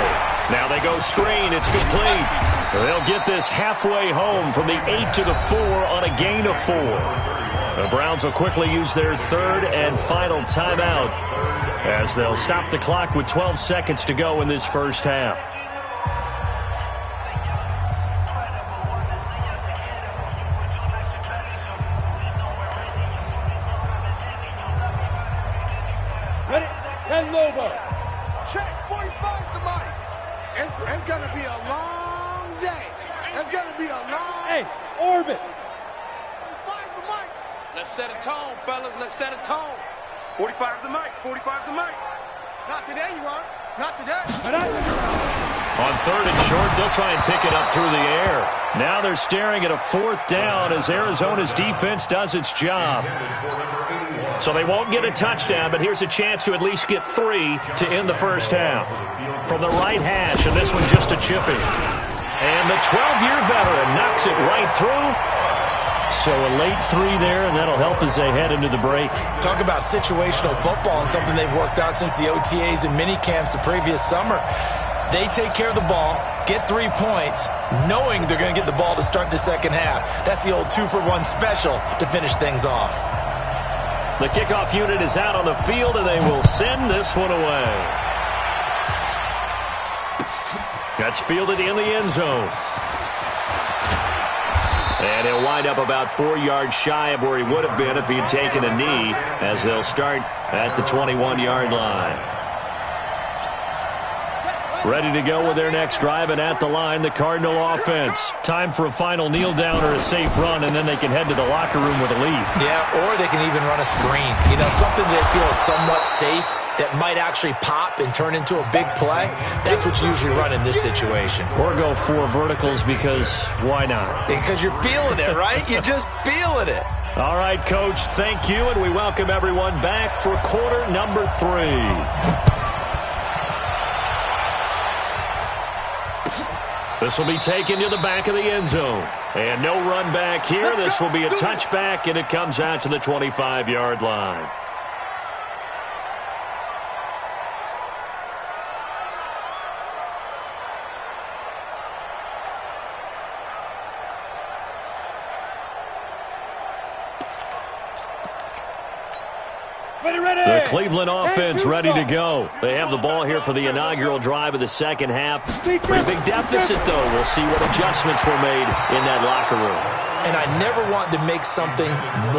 G: Now they go screen. It's complete. They'll get this halfway home from the 8 to the 4 on a gain of 4. The Browns will quickly use their 3rd and final timeout as they'll stop the clock with 12 seconds to go in this first half.
I: Ready? 10 Lobo.
K: Check 45 to Mike. It's going to be a long day. It's going to be a long...
I: Hey, orbit.
K: 45 to Mike.
I: Let's set a tone, fellas. Let's set a tone.
K: 45 to Mike. 45 to Mike. Not today, you are. Not today.
G: On 3rd and short, they'll try and pick it up through the air. Now they're staring at a 4th down as Arizona's defense does its job. So they won't get a touchdown, but here's a chance to at least get 3 to end the first half. From the right hash, and this one just a chippy. And the 12-year veteran knocks it right through. So a late 3 there, and that'll help as they head into the break.
H: Talk about situational football and something they've worked out since the OTAs and mini camps the previous summer. They take care of the ball, get 3 points, knowing they're going to get the ball to start the second half. That's the old 2-for-1 special to finish things off.
G: The kickoff unit is out on the field, and they will send this one away. That's fielded in the end zone. And he'll wind up about 4 yards shy of where he would have been if he had taken a knee, as they'll start at the 21-yard line. Ready to go with their next drive, and at the line, the Cardinal offense. Time for a final kneel down or a safe run, and then they can head to the locker room with a lead.
H: Yeah, or they can even run a screen. You know, something they feel is somewhat safe that might actually pop and turn into a big play. That's what you usually run in this situation.
G: Or go 4 verticals, because why not?
H: Because you're feeling it, right? You're just feeling it.
G: All right, Coach, thank you, and we welcome everyone back for quarter number 3. This will be taken to the back of the end zone. And no run back here. This will be a touchback, and it comes out to the 25-yard line. The Cleveland offense ready to go. They have the ball here for the inaugural drive of the second half. Pretty big deficit, though. We'll see what adjustments were made in that locker room.
H: And I never want to make something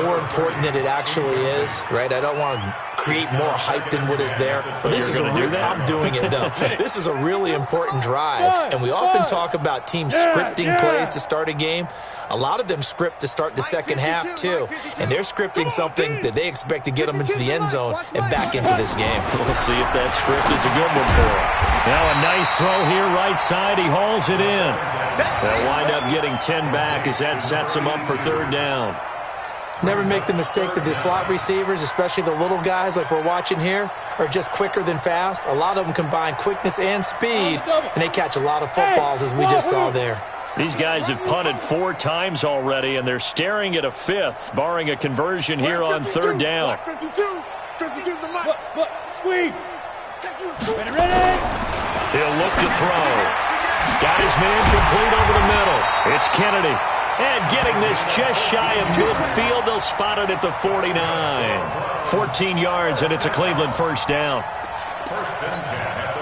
H: more important than it actually is, right? I don't want to create more hype than what is there. But this is I'm doing it, though. This is a really important drive. And we often talk about teams scripting plays to start a game. A lot of them script to start the second half, too. And they're scripting something that they expect to get them into the end zone and back into this game.
G: We'll see if that script is a good one for him. Now a nice throw here, right side. He hauls it in. They'll wind up getting 10 back as that sets him up for 3rd down.
H: Never make the mistake that the slot receivers, especially the little guys like we're watching here, are just quicker than fast. A lot of them combine quickness and speed, and they catch a lot of footballs, as we just saw there.
G: These guys have punted 4 times already, and they're staring at a 5th, barring a conversion here on 3rd down.
K: 52's the mark.
I: Look, squeeze. Ready?
G: He'll look to throw. Got his man complete over the middle. It's Kennedy. And getting this just shy of midfield, they'll spot it at the 49. 14 yards, and it's a Cleveland 1st down.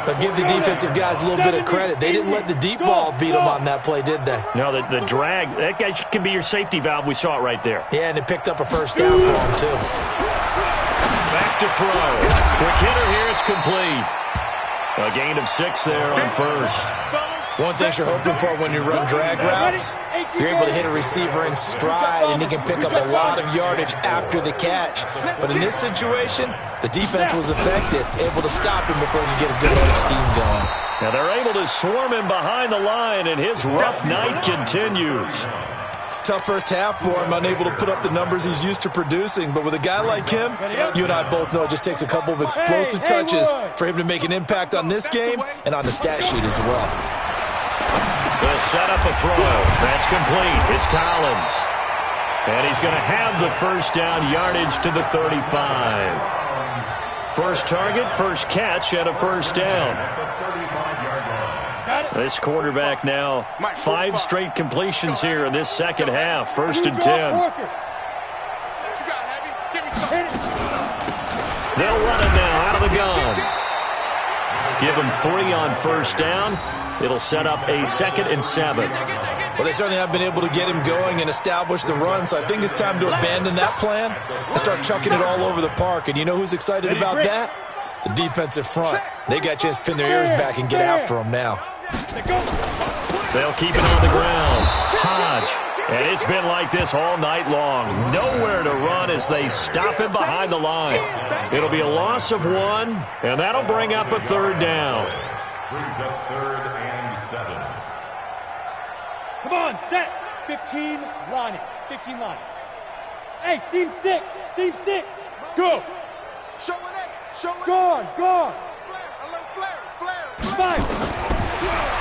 H: But give the defensive guys a little bit of credit. They didn't let the deep ball beat them on that play, did they?
G: No, the drag, that guy can be your safety valve. We saw it right there.
H: Yeah, and it picked up a 1st down for him, too.
G: Back to throw. Quick hitter here, it's complete. A gain of 6 there on 1st.
H: One thing you're hoping for when you run drag routes, you're able to hit a receiver in stride, and he can pick up a lot of yardage after the catch. But in this situation, the defense was effective, able to stop him before he could get a good old steam going.
G: Now they're able to swarm him behind the line, and his rough night continues.
H: Tough first half for him, unable to put up the numbers he's used to producing. But with a guy like him, you and I both know it just takes a couple of explosive touches for him to make an impact on this game and on the stat sheet as well.
G: They'll set up a throw. That's complete. It's Collins. And he's going to have the first down yardage to the 35. First target, first catch, and a first down. This quarterback now 5 straight completions here in this second half. First and 10. They'll run it now out of the gun. Give him 3 on first down. It'll set up a 2nd and 7.
H: Well, they certainly have been able to get him going and establish the run, so I think it's time to abandon that plan and start chucking it all over the park. And you know who's excited about that? The defensive front. They got a chance to pin their ears back and get after him now.
G: They'll keep it on the ground. Hodge. And it's been like this all night long. Nowhere to run as they stop him behind the line. It'll be a loss of 1, and that'll bring up a 3rd down.
J: Brings up 3rd and 7.
I: Come on, set. 15, line it. 15 line. Hey, seam 6. Seam 6. Go.
K: Show it up. Show it up.
I: Guard.
K: Flare. A little flare.
I: 5.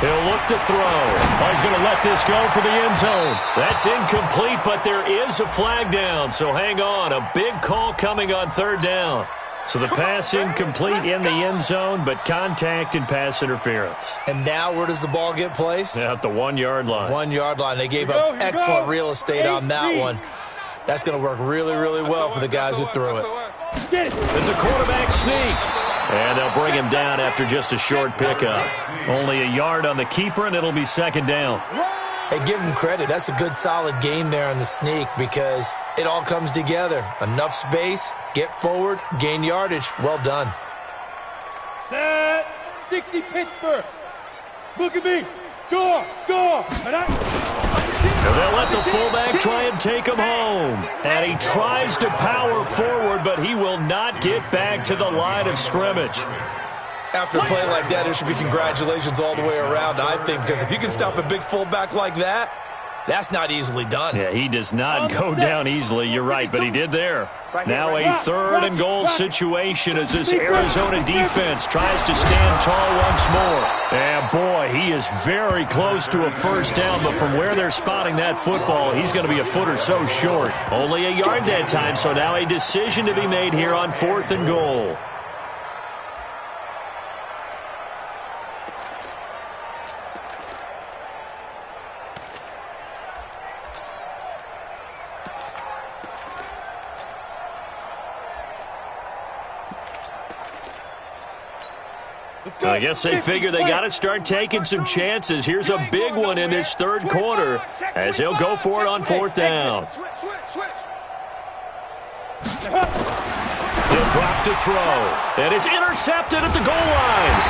G: He'll look to throw. Oh, he's going to let this go for the end zone. That's incomplete, but there is a flag down, so hang on. A big call coming on 3rd down. So the pass incomplete in the end zone, but contact and pass interference.
H: And now where does the ball get placed?
G: At the 1-yard line.
H: 1-yard line. They gave up excellent real estate on that one. That's going to work really, really well for the guys who threw it.
G: It's a quarterback sneak. And they'll bring him down after just a short pickup. Only a yard on the keeper, and it'll be 2nd down.
H: Hey, give him credit. That's a good, solid game there on the sneak because it all comes together. Enough space, get forward, gain yardage. Well done.
I: Set. 60 Pittsburgh. Look at me. Go.
G: And they'll let the fullback try and take him home. And he tries to power forward, but he will not get back to the line of scrimmage.
H: After a play like that, there should be congratulations all the way around, I think, because if you can stop a big fullback like that, that's not easily done.
G: Yeah, he does not go down easily. You're right, but he did there. Now a 3rd and goal situation as this Arizona defense tries to stand tall once more. And boy, he is very close to a first down, but from where they're spotting that football, he's going to be a foot or so short. Only a yard that time, so now a decision to be made here on 4th and goal. I guess they figure they got to start taking some chances. Here's a big one in this 3rd quarter as he'll go for it on 4th down. He'll drop to throw. And it's intercepted at the goal line.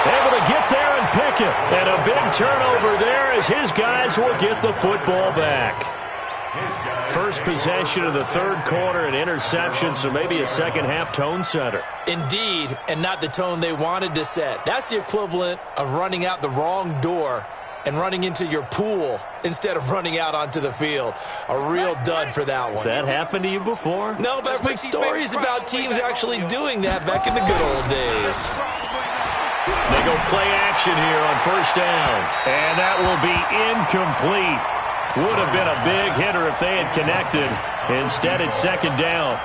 G: Able to get there and pick it. And a big turnover there as his guys will get the football back. First possession of the 3rd quarter, an interception, so maybe a second-half tone setter.
H: Indeed, and not the tone they wanted to set. That's the equivalent of running out the wrong door and running into your pool instead of running out onto the field. A real dud for that one.
G: Has that happened to you before?
H: No, but I've heard stories about teams actually doing that back in the good old days.
G: They go play action here on 1st down, and that will be incomplete. Would have been a big hitter if they had connected. Instead, it's 2nd down.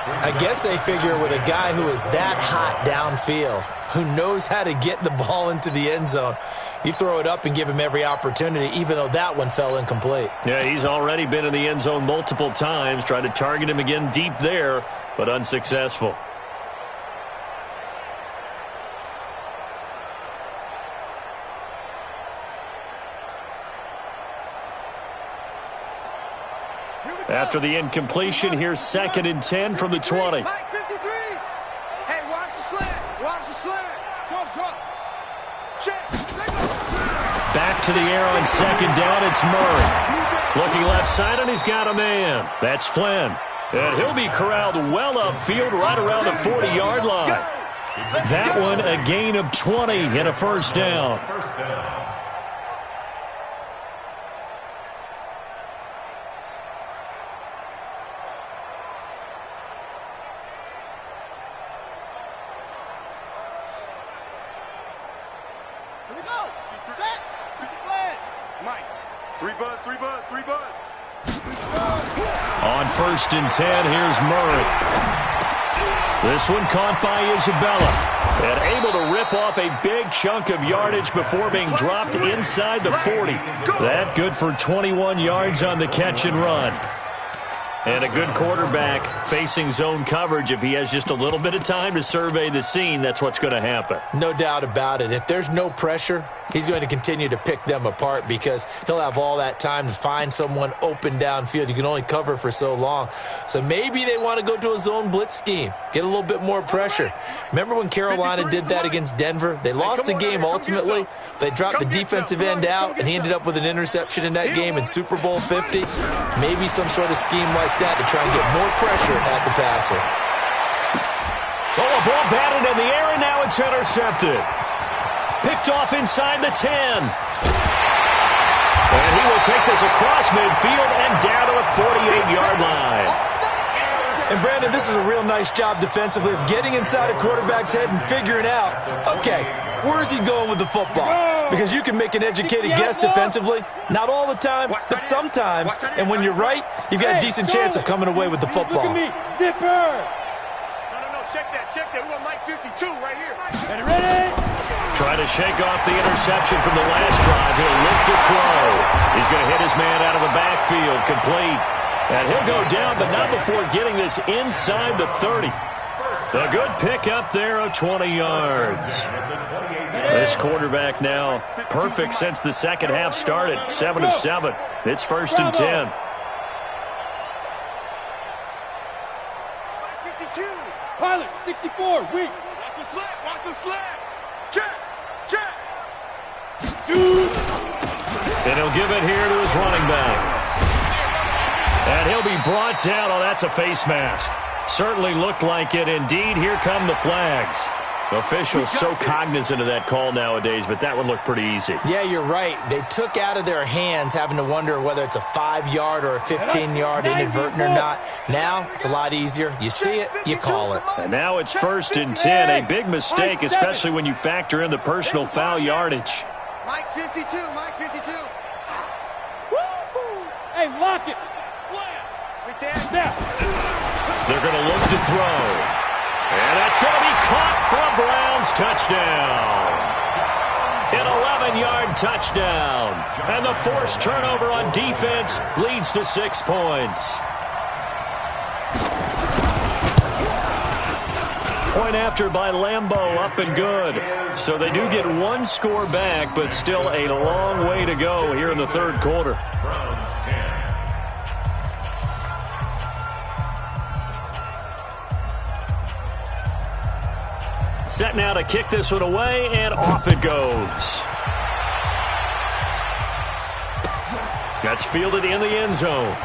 H: I guess they figure with a guy who is that hot downfield, who knows how to get the ball into the end zone, you throw it up and give him every opportunity, even though that one fell incomplete.
G: Yeah, he's already been in the end zone multiple times. Tried to target him again deep there, but unsuccessful. After the incompletion, here's 2nd and 10 from the 20.
K: Mike 53. Hey, watch the slant. Watch the slant. Check.
G: Back to the air on second down. It's Murray. Looking left side, and he's got a man. That's Flynn. And he'll be corralled well upfield right around the 40-yard line. That one a gain of 20 and a first down.
K: Here we go. Set. Flag. Mike. Three buzz.
G: On first and 10, here's Murray. This one caught by Isabella. And able to rip off a big chunk of yardage before being dropped inside the 40. That good for 21 yards on the catch and run. And a good quarterback facing zone coverage. If he has just a little bit of time to survey the scene, that's what's going to happen.
H: No doubt about it. If there's no pressure, he's going to continue to pick them apart because he'll have all that time to find someone open downfield. You can only cover for so long. So maybe they want to go to a zone blitz scheme, get a little bit more pressure. Remember when Carolina did that against Denver? They lost the game ultimately. They dropped the defensive end out, and he ended up with an interception in that game in Super Bowl 50. Maybe some sort of scheme like that to try and get more pressure at the passer.
G: Oh, a ball batted in the air, and now it's intercepted. Picked off inside the 10. And he will take this across midfield and down to the 48-yard line.
H: And, Brandon, this is a real nice job defensively of getting inside a quarterback's head and figuring out, okay, where's he going with the football? Because you can make an educated guess defensively. Not all the time, but sometimes. And when you're right, you've got a decent chance of coming away with the football.
K: Look at me. Zipper. No. Check that. We want Mike 52 right here. Ready?
G: Try to shake off the interception from the last drive. He'll look to throw. He's going to hit his man out of the backfield. Complete. And he'll go down, but not before getting this inside the 30. A good pick up there of 20 yards. This quarterback now perfect since the second half started. 7 of 7. It's first and 10.
K: 52. Pilot, 64. Weak. Watch the slap. Check. Shoot.
G: And he'll give it here to his running back. And he'll be brought down. Oh, that's a face mask. Certainly looked like it. Indeed, here come the flags. Officials so cognizant of that call nowadays, but that one looked pretty easy.
H: Yeah, you're right. They took out of their hands having to wonder whether it's a 5-yard or a 15-yard inadvertent or not. Now, it's a lot easier. You see it, you call it.
G: And now it's first and 10. A big mistake, especially when you factor in the personal foul yardage.
K: Mike 52. Hey, lock it.
G: They're going to look to throw. And that's going to be caught for a Browns touchdown. An 11-yard touchdown. And the forced turnover on defense leads to 6 points. Point after by Lambeau, up and good. So they do get one score back, but still a long way to go here in the third quarter. Set now to kick this one away, and off it goes. That's fielded in the end zone.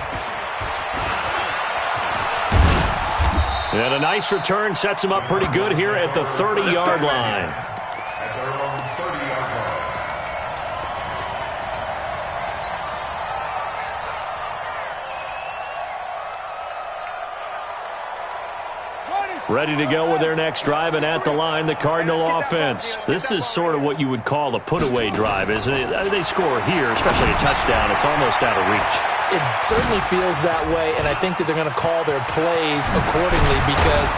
G: And a nice return sets him up pretty good here at the 30-yard line. Ready to go with their next drive, and at the line, the Cardinal offense. This is sort of what you would call a put-away drive, isn't it? They score here, especially a touchdown. It's almost out of reach.
H: It certainly feels that way, and I think that they're going to call their plays accordingly because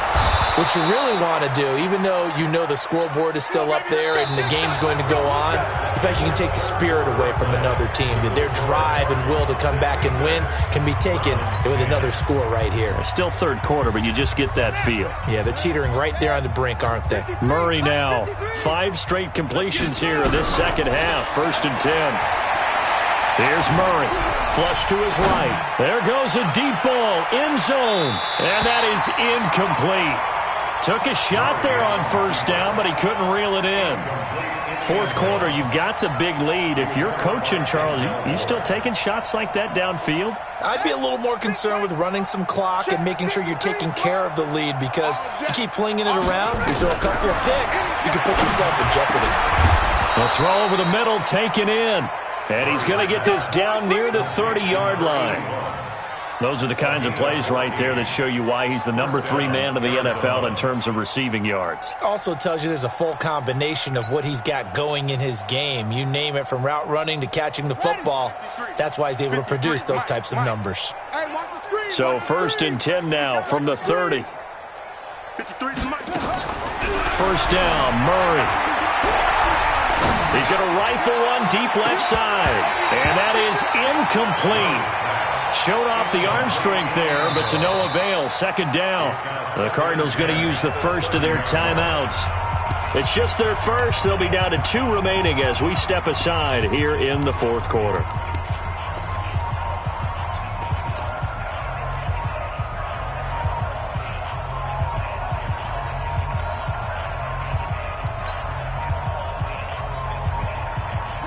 H: what you really want to do, even though you know the scoreboard is still up there and the game's going to go on, in fact, you can take the spirit away from another team, that their drive and will to come back and win can be taken with another score right here.
G: It's still third quarter, but you just get that feel.
H: Yeah, they're teetering right there on the brink, aren't they?
G: Murray now, 5 straight completions here in this second half, first and 10. Here's Murray, flush to his right. There goes a deep ball, end zone, and that is incomplete. Took a shot there on first down, but he couldn't reel it in. Fourth quarter, you've got the big lead. If you're coaching, Charles, you still taking shots like that downfield?
H: I'd be a little more concerned with running some clock and making sure you're taking care of the lead, because you keep flinging it around, you throw a couple of picks, you can put yourself in jeopardy.
G: The throw over the middle taken in. And he's going to get this down near the 30-yard line. Those are the kinds of plays right there that show you why he's the number 3 man in the NFL in terms of receiving yards.
H: Also tells you there's a full combination of what he's got going in his game. You name it, from route running to catching the football. That's why he's able to produce those types of numbers.
G: So 1st and 10 now from the 30. First down, Murray. He's going to rifle one deep left side. And that is incomplete. Showed off the arm strength there, but to no avail. 2nd down. The Cardinals going to use the first of their timeouts. It's just their first. They'll be down to 2 remaining as we step aside here in the 4th quarter.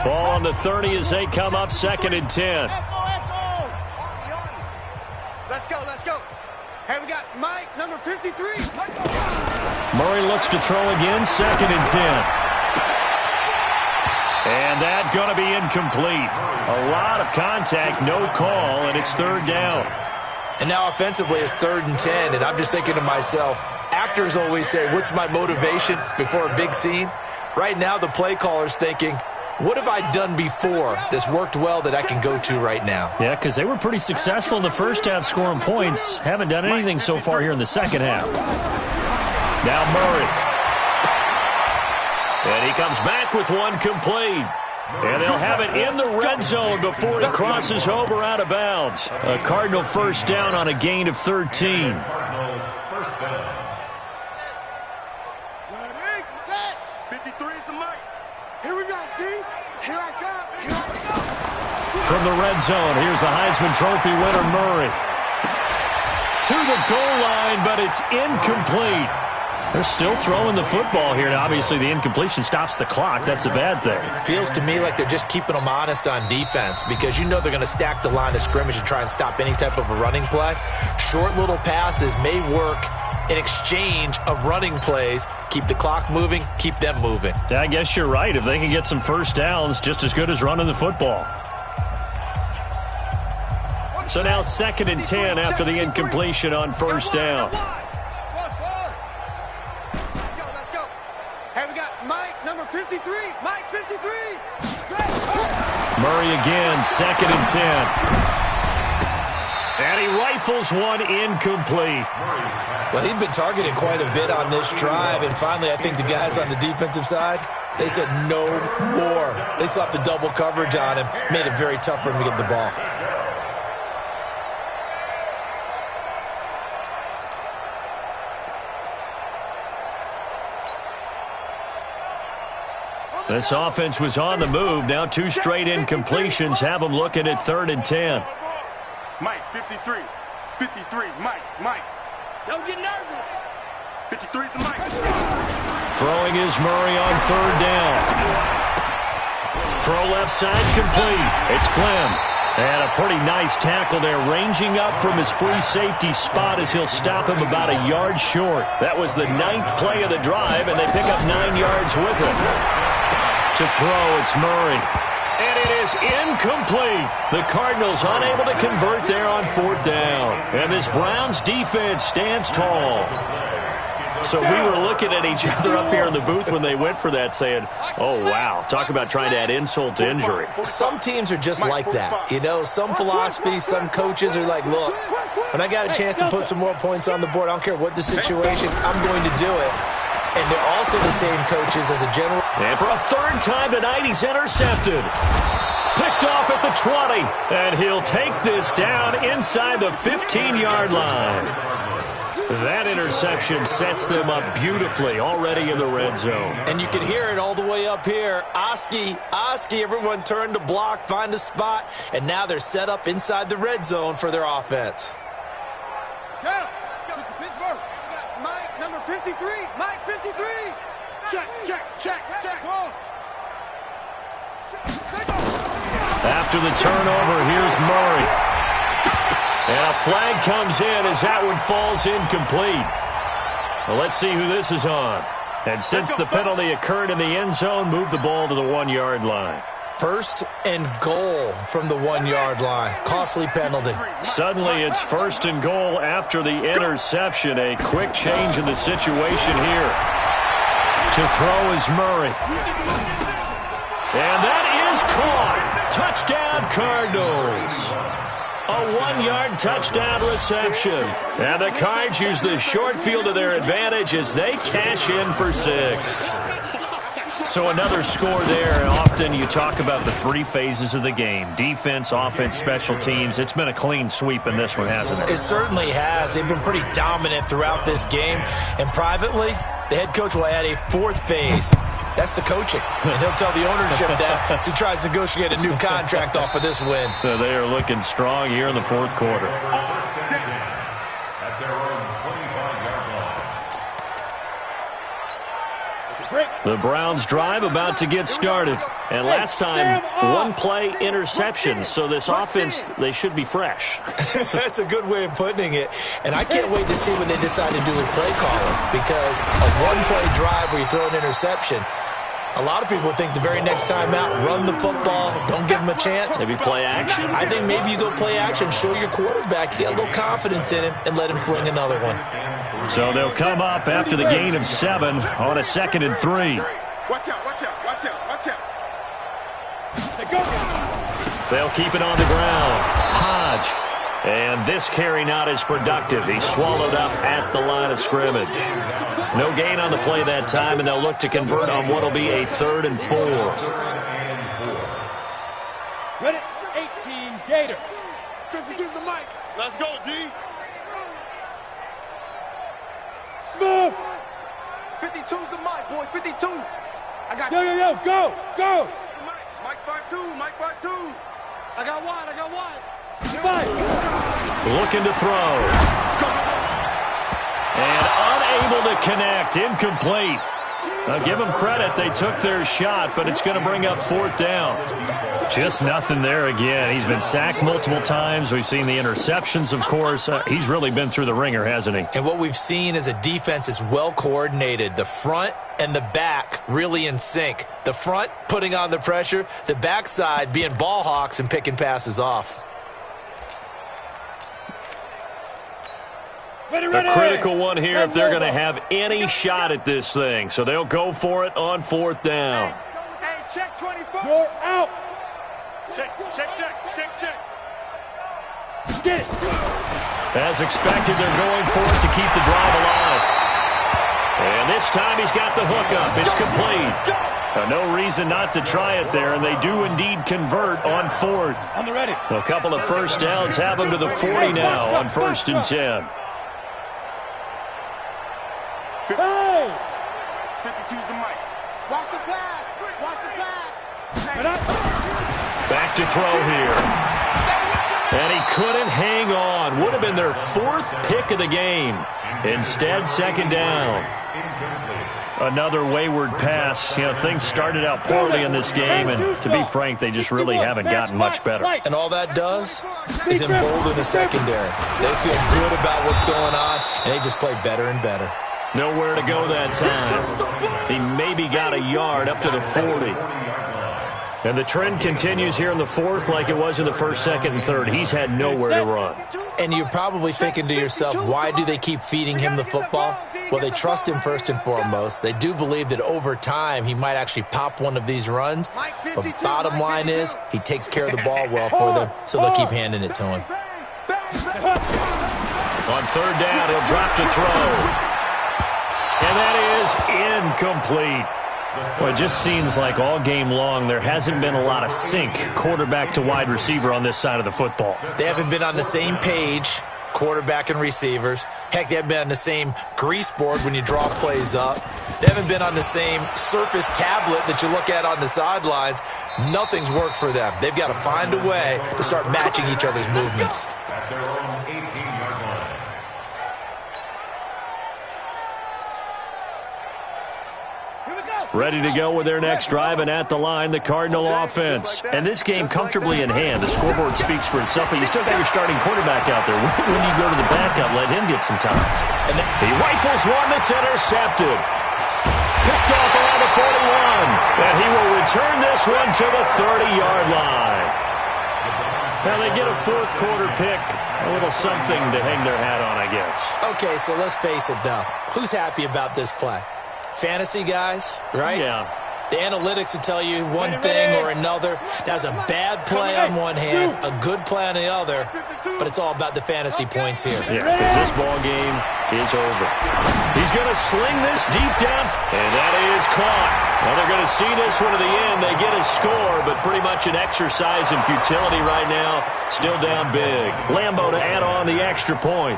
G: Ball on the 30 as they come up, 2nd and 10.
K: Let's go. Hey, we got Mike, number 53.
G: Murray looks to throw again, 2nd and 10. And that going to be incomplete. A lot of contact, no call, and it's 3rd down.
H: And now offensively it's 3rd and 10, and I'm just thinking to myself, actors always say, what's my motivation before a big scene? Right now the play caller's thinking, what have I done before that's worked well that I can go to right now?
G: Yeah, because they were pretty successful in the first half scoring points. Haven't done anything so far here in the second half. Now Murray. And he comes back with one complete. And they'll have it in the red zone before he crosses over out of bounds. A Cardinal first down on a gain of 13.
J: First down.
K: 53 is the mic. Here we go, D. Here I come.
G: From the red zone, here's the Heisman Trophy winner, Murray. To the goal line, but it's incomplete. They're still throwing the football here. Now, obviously, the incompletion stops the clock. That's a bad thing.
H: Feels to me like they're just keeping them honest on defense, because you know they're going to stack the line of scrimmage and try and stop any type of a running play. Short little passes may work in exchange of running plays. Keep the clock moving, keep them moving.
G: I guess you're right. If they can get some first downs, just as good as running the football. So now 2nd and 10 after the incompletion on first down.
K: Let's go. Hey, we got Mike, number 53. Mike, 53.
G: Murray again, 2nd and 10. And he rifles one incomplete.
H: Well, he'd been targeted quite a bit on this drive, and finally I think the guys on the defensive side, they said no more. They slapped the double coverage on him, made it very tough for him to get the ball.
G: This offense was on the move. Now 2 straight incompletions have them looking at 3rd and 10.
K: Mike, 53. 53. Mike. Don't get nervous. 53 is the mic.
G: Throwing is Murray on 3rd down. Throw left side complete. It's Flynn. And a pretty nice tackle there, ranging up from his free safety spot as he'll stop him about a yard short. That was the 9th play of the drive, and they pick up 9 yards with him. To throw, it's Murray. And it is incomplete. The Cardinals unable to convert there on 4th down. And this Browns defense stands tall. So we were looking at each other up here in the booth when they went for that, saying, oh, wow, talk about trying to add insult to injury.
H: Some teams are just like that. You know, some philosophies, some coaches are like, look, when I got a chance to put some more points on the board, I don't care what the situation, I'm going to do it. And they're also the same coaches as a general.
G: And for a 3rd time tonight, he's intercepted. Picked off at the 20. And he'll take this down inside the 15-yard line. That interception sets them up beautifully already in the red zone.
H: And you can hear it all the way up here. Oski, everyone turned to block, find a spot, and now they're set up inside the red zone for their offense.
K: Yeah, let's go to Pittsburgh. We got Mike, number 53. 53. Mike, 53. Check. Whoa.
G: After the turnover, here's Murray. And a flag comes in as that one falls incomplete. Well, let's see who this is on. And since the penalty occurred in the end zone, move the ball to the 1-yard line.
H: First and goal from the 1-yard line. Costly penalty.
G: Suddenly, it's first and goal after the interception. A quick change in the situation here. To throw is Murray. And that is caught. Touchdown, Cardinals. A 1-yard touchdown reception. And the Cards use the short field to their advantage as they cash in for 6. So another score there. And often you talk about the 3 phases of the game. Defense, offense, special teams. It's been a clean sweep in this one, hasn't it?
H: It certainly has. They've been pretty dominant throughout this game. And privately, the head coach will add a 4th phase. That's the coaching. And he'll tell the ownership that as he tries to negotiate a new contract off of this win.
G: So they are looking strong here in the 4th quarter.
J: At their own 25-yard line.
G: The Browns drive about to get started. And last time, 1-play interception. So this offense, they should be fresh.
H: That's a good way of putting it. And I can't wait to see what they decide to do with play calling. Because a 1-play drive where you throw an interception, a lot of people think the very next time out, run the football, don't give them a chance.
G: Maybe play action?
H: I think maybe you go play action, show your quarterback, get a little confidence in him, and let him fling another one.
G: So they'll come up after the gain of 7 on a 2nd and 3.
K: Watch out.
G: They'll keep it on the ground. Hodge. And this carry not as productive. He's swallowed up at the line of scrimmage. No gain on the play that time, and they'll look to convert on what will be a 3rd and 4.
I: Ready, 18, Gator.
K: 52's the mic. Let's go, D.
I: Smooth.
K: 52's the mic, boys. 52. I got
I: Yo, go.
K: Mike 5-2. Mike 5-2. I got one.
I: Five.
G: Looking to throw. And unable to connect. Incomplete. Now give them credit. They took their shot, but it's going to bring up 4th down. Just nothing there again. He's been sacked multiple times. We've seen the interceptions, of course. He's really been through the ringer, hasn't he?
H: And what we've seen is a defense that's well coordinated. The front and the back really in sync. The front putting on the pressure. The backside being ball hawks and picking passes off.
G: A critical one here if they're going to have any shot at this thing. So they'll go for it on 4th down.
K: Hey, check 24.
I: You're out.
K: Check.
I: Get it.
G: As expected, they're going for it to keep the drive alive. And this time he's got the hook up. It's complete. No reason not to try it there, and they do indeed convert on 4th.
I: On the ready.
G: A couple of first downs have them to the 40 now on 1st and 10.
I: Hey!
K: 52's the mic. Watch the pass.
G: Back to throw here. And he couldn't hang on. Would have been their 4th pick of the game. Instead, 2nd down. Another wayward pass. You know, things started out poorly in this game, and to be frank, they just really haven't gotten much better.
H: And all that does is embolden the secondary. They feel good about what's going on, and they just play better and better.
G: Nowhere to go that time. He maybe got a yard up to the 40. And the trend continues here in the 4th like it was in the 1st, 2nd, and 3rd. He's had nowhere to run.
H: And you're probably thinking to yourself, why do they keep feeding him the football? Well, they trust him first and foremost. They do believe that over time he might actually pop one of these runs. But bottom line is he takes care of the ball well for them, so they'll keep handing it to him.
G: On 3rd down, he'll drop to throw. And that is incomplete. Well, it just seems like all game long there hasn't been a lot of sync quarterback to wide receiver on this side of the football.
H: They haven't been on the same page, quarterback and receivers. Heck, they haven't been on the same grease board when you draw plays up. They haven't been on the same surface tablet that you look at on the sidelines. Nothing's worked for them. They've got to find a way to start matching each other's movements.
J: At their own 18-yard line.
G: Ready to go with their next drive, and at the line, the Cardinal offense. And this game comfortably in hand. The scoreboard speaks for itself, but you still got your starting quarterback out there. When you go to the backup, let him get some time. And he rifles one that's intercepted. Picked off around the 41. And he will return this one to the 30-yard line. Now they get a fourth quarter pick. A little something to hang their hat on, I guess.
H: Okay, so let's face it, though. Who's happy about this play? Fantasy guys, right?
G: Yeah.
H: The analytics will tell you one thing or another. That's a bad play on one hand, a good play on the other, but it's all about the fantasy points here.
G: Yeah, because this ball game is over. He's going to sling this deep down, and that is caught. Well, they're going to see this one to the end. They get a score, but pretty much an exercise in futility right now. Still down big. Lambo to add on the extra point.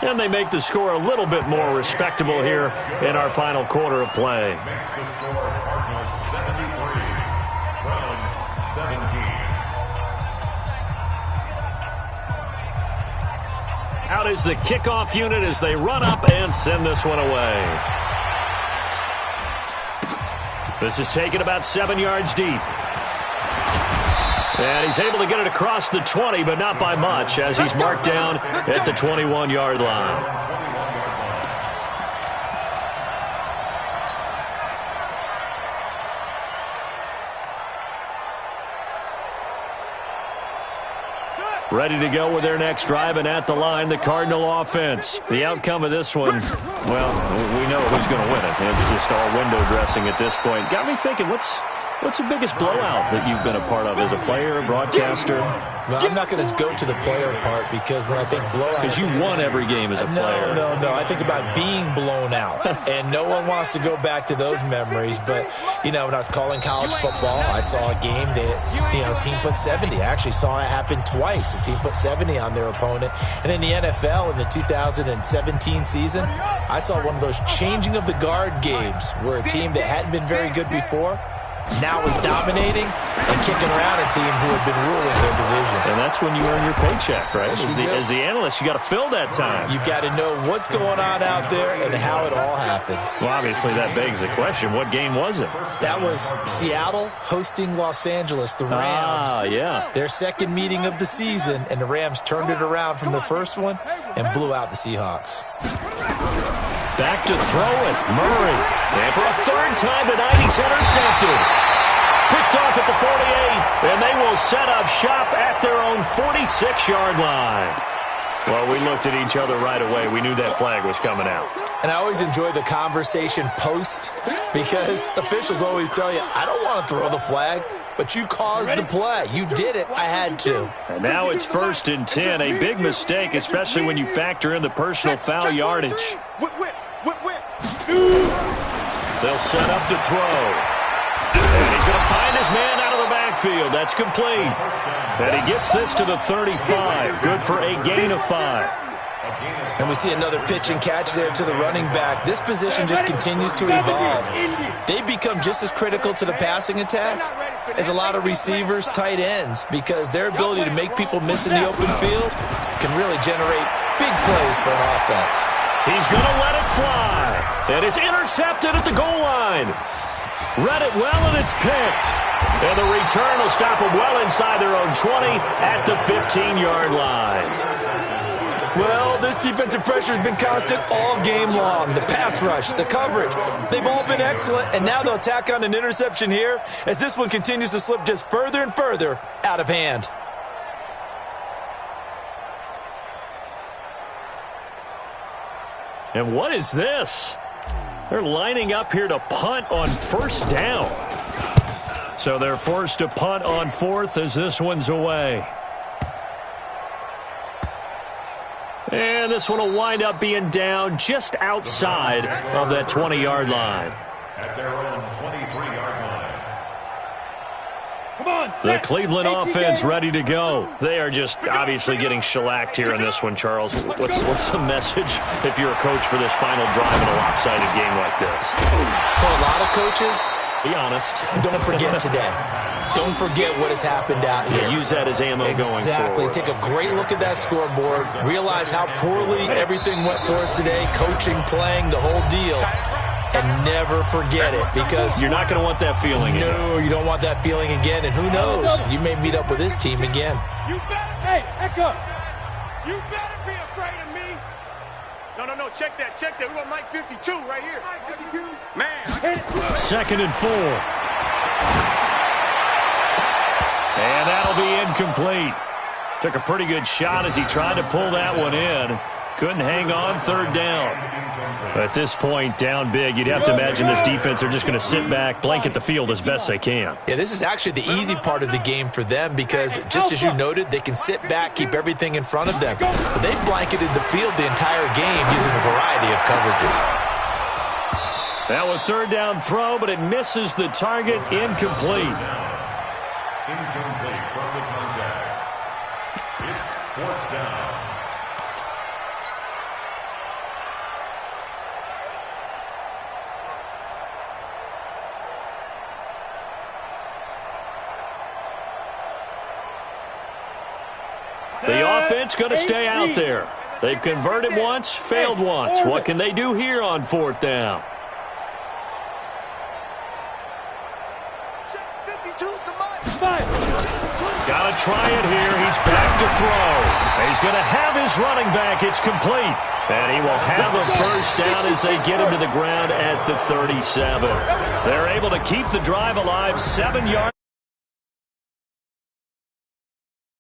G: And they make the score a little bit more respectable here in our final quarter of play.
J: Makes the score Cardinals 73, Browns 17.
G: Out is the kickoff unit as they run up and send this one away. This is taken about 7 yards deep. And he's able to get it across the 20, but not by much, as he's marked down at the 21-yard line. Ready to go with their next drive, and at the line, the Cardinal offense. The outcome of this one, well, we know who's going to win it. It's just all window dressing at this point. Got me thinking, what's the biggest blowout that you've been a part of as a player, a broadcaster?
H: Well, I'm not going to go to the player part because when I think blowout...
G: Because you won every game as a player.
H: No. I think about being blown out. And no one wants to go back to those memories. But, when I was calling college football, I saw a game that, team put 70. I actually saw it happen twice. A team put 70 on their opponent. And in the NFL, in the 2017 season, I saw one of those changing of the guard games where a team that hadn't been very good before now is dominating and kicking around a team who had been ruling their division.
G: And that's when you earn your paycheck, right? As the analyst, you got to fill that time.
H: You've got to know what's going on out there and how it all happened.
G: Well, obviously, that begs the question, what game was it?
H: That was Seattle hosting Los Angeles, the Rams.
G: Yeah.
H: Their second meeting of the season, and the Rams turned it around from the first one and blew out the Seahawks.
G: Back to throw it, Murray. And for a third time tonight, he's intercepted. Picked off at the 48, and they will set up shop at their own 46-yard line. Well, we looked at each other right away. We knew that flag was coming out.
H: And I always enjoy the conversation post because officials always tell you, I don't want to throw the flag, but you caused the play. You did it. I had to.
G: And now it's 1st and 10. A big mistake, especially when you factor in the personal foul yardage. They'll set up to throw. And he's going to find his man out of the backfield. That's complete. And he gets this to the 35. Good for a gain of 5.
H: And we see another pitch and catch there to the running back. This position just continues to evolve. They become just as critical to the passing attack as a lot of receivers, tight ends, because their ability to make people miss in the open field can really generate big plays for an offense.
G: He's going to let it fly. And it's intercepted at the goal line. Read it well, and it's picked. And the return will stop them well inside their own 20 at the 15-yard line.
H: Well, this defensive pressure has been constant all game long. The pass rush, the coverage, they've all been excellent, and now they'll tack on an interception here as this one continues to slip just further and further out of hand.
G: And what is this? They're lining up here to punt on 1st down. So they're forced to punt on 4th as this one's away. And this one will wind up being down just outside of that 20-yard line.
J: At their own 23-yard line.
G: The Cleveland offense ready to go. They are just obviously getting shellacked here in this one, Charles. What's the message if you're a coach for this final drive in a lopsided game like this?
H: For a lot of coaches,
G: be honest.
H: Don't forget today. don't forget what has happened out here.
G: Yeah, use that as ammo going forward.
H: Exactly. Take a great look at that scoreboard. Realize how poorly everything went for us today. Coaching, playing, the whole deal. And never forget it, because
G: you're not going to want that feeling again.
H: No, you don't want that feeling again. And who knows? You may meet up with this team again.
I: You better, hey, Echo. You better be afraid of me.
K: No, check that. We got Mike 52 right here.
I: Mike 52.
K: Man.
G: 2nd and 4. And that'll be incomplete. Took a pretty good shot as he tried to pull that one in. Couldn't hang on, 3rd down. At this point, down big, you'd have to imagine this defense, they're just going to sit back, blanket the field as best they can.
H: Yeah, this is actually the easy part of the game for them, because just as you noted, they can sit back, keep everything in front of them. But they've blanketed the field the entire game using a variety of coverages.
G: That was 3rd down throw, but it misses the target. Incomplete.
J: Incomplete from the contact. It's 4th down.
G: The offense going to stay out there. They've converted once, failed once. What can they do here on 4th down? Got to try it here. He's back to throw. He's going to have his running back. It's complete. And he will have a 1st down as they get him to the ground at the 37. They're able to keep the drive alive, 7 yards.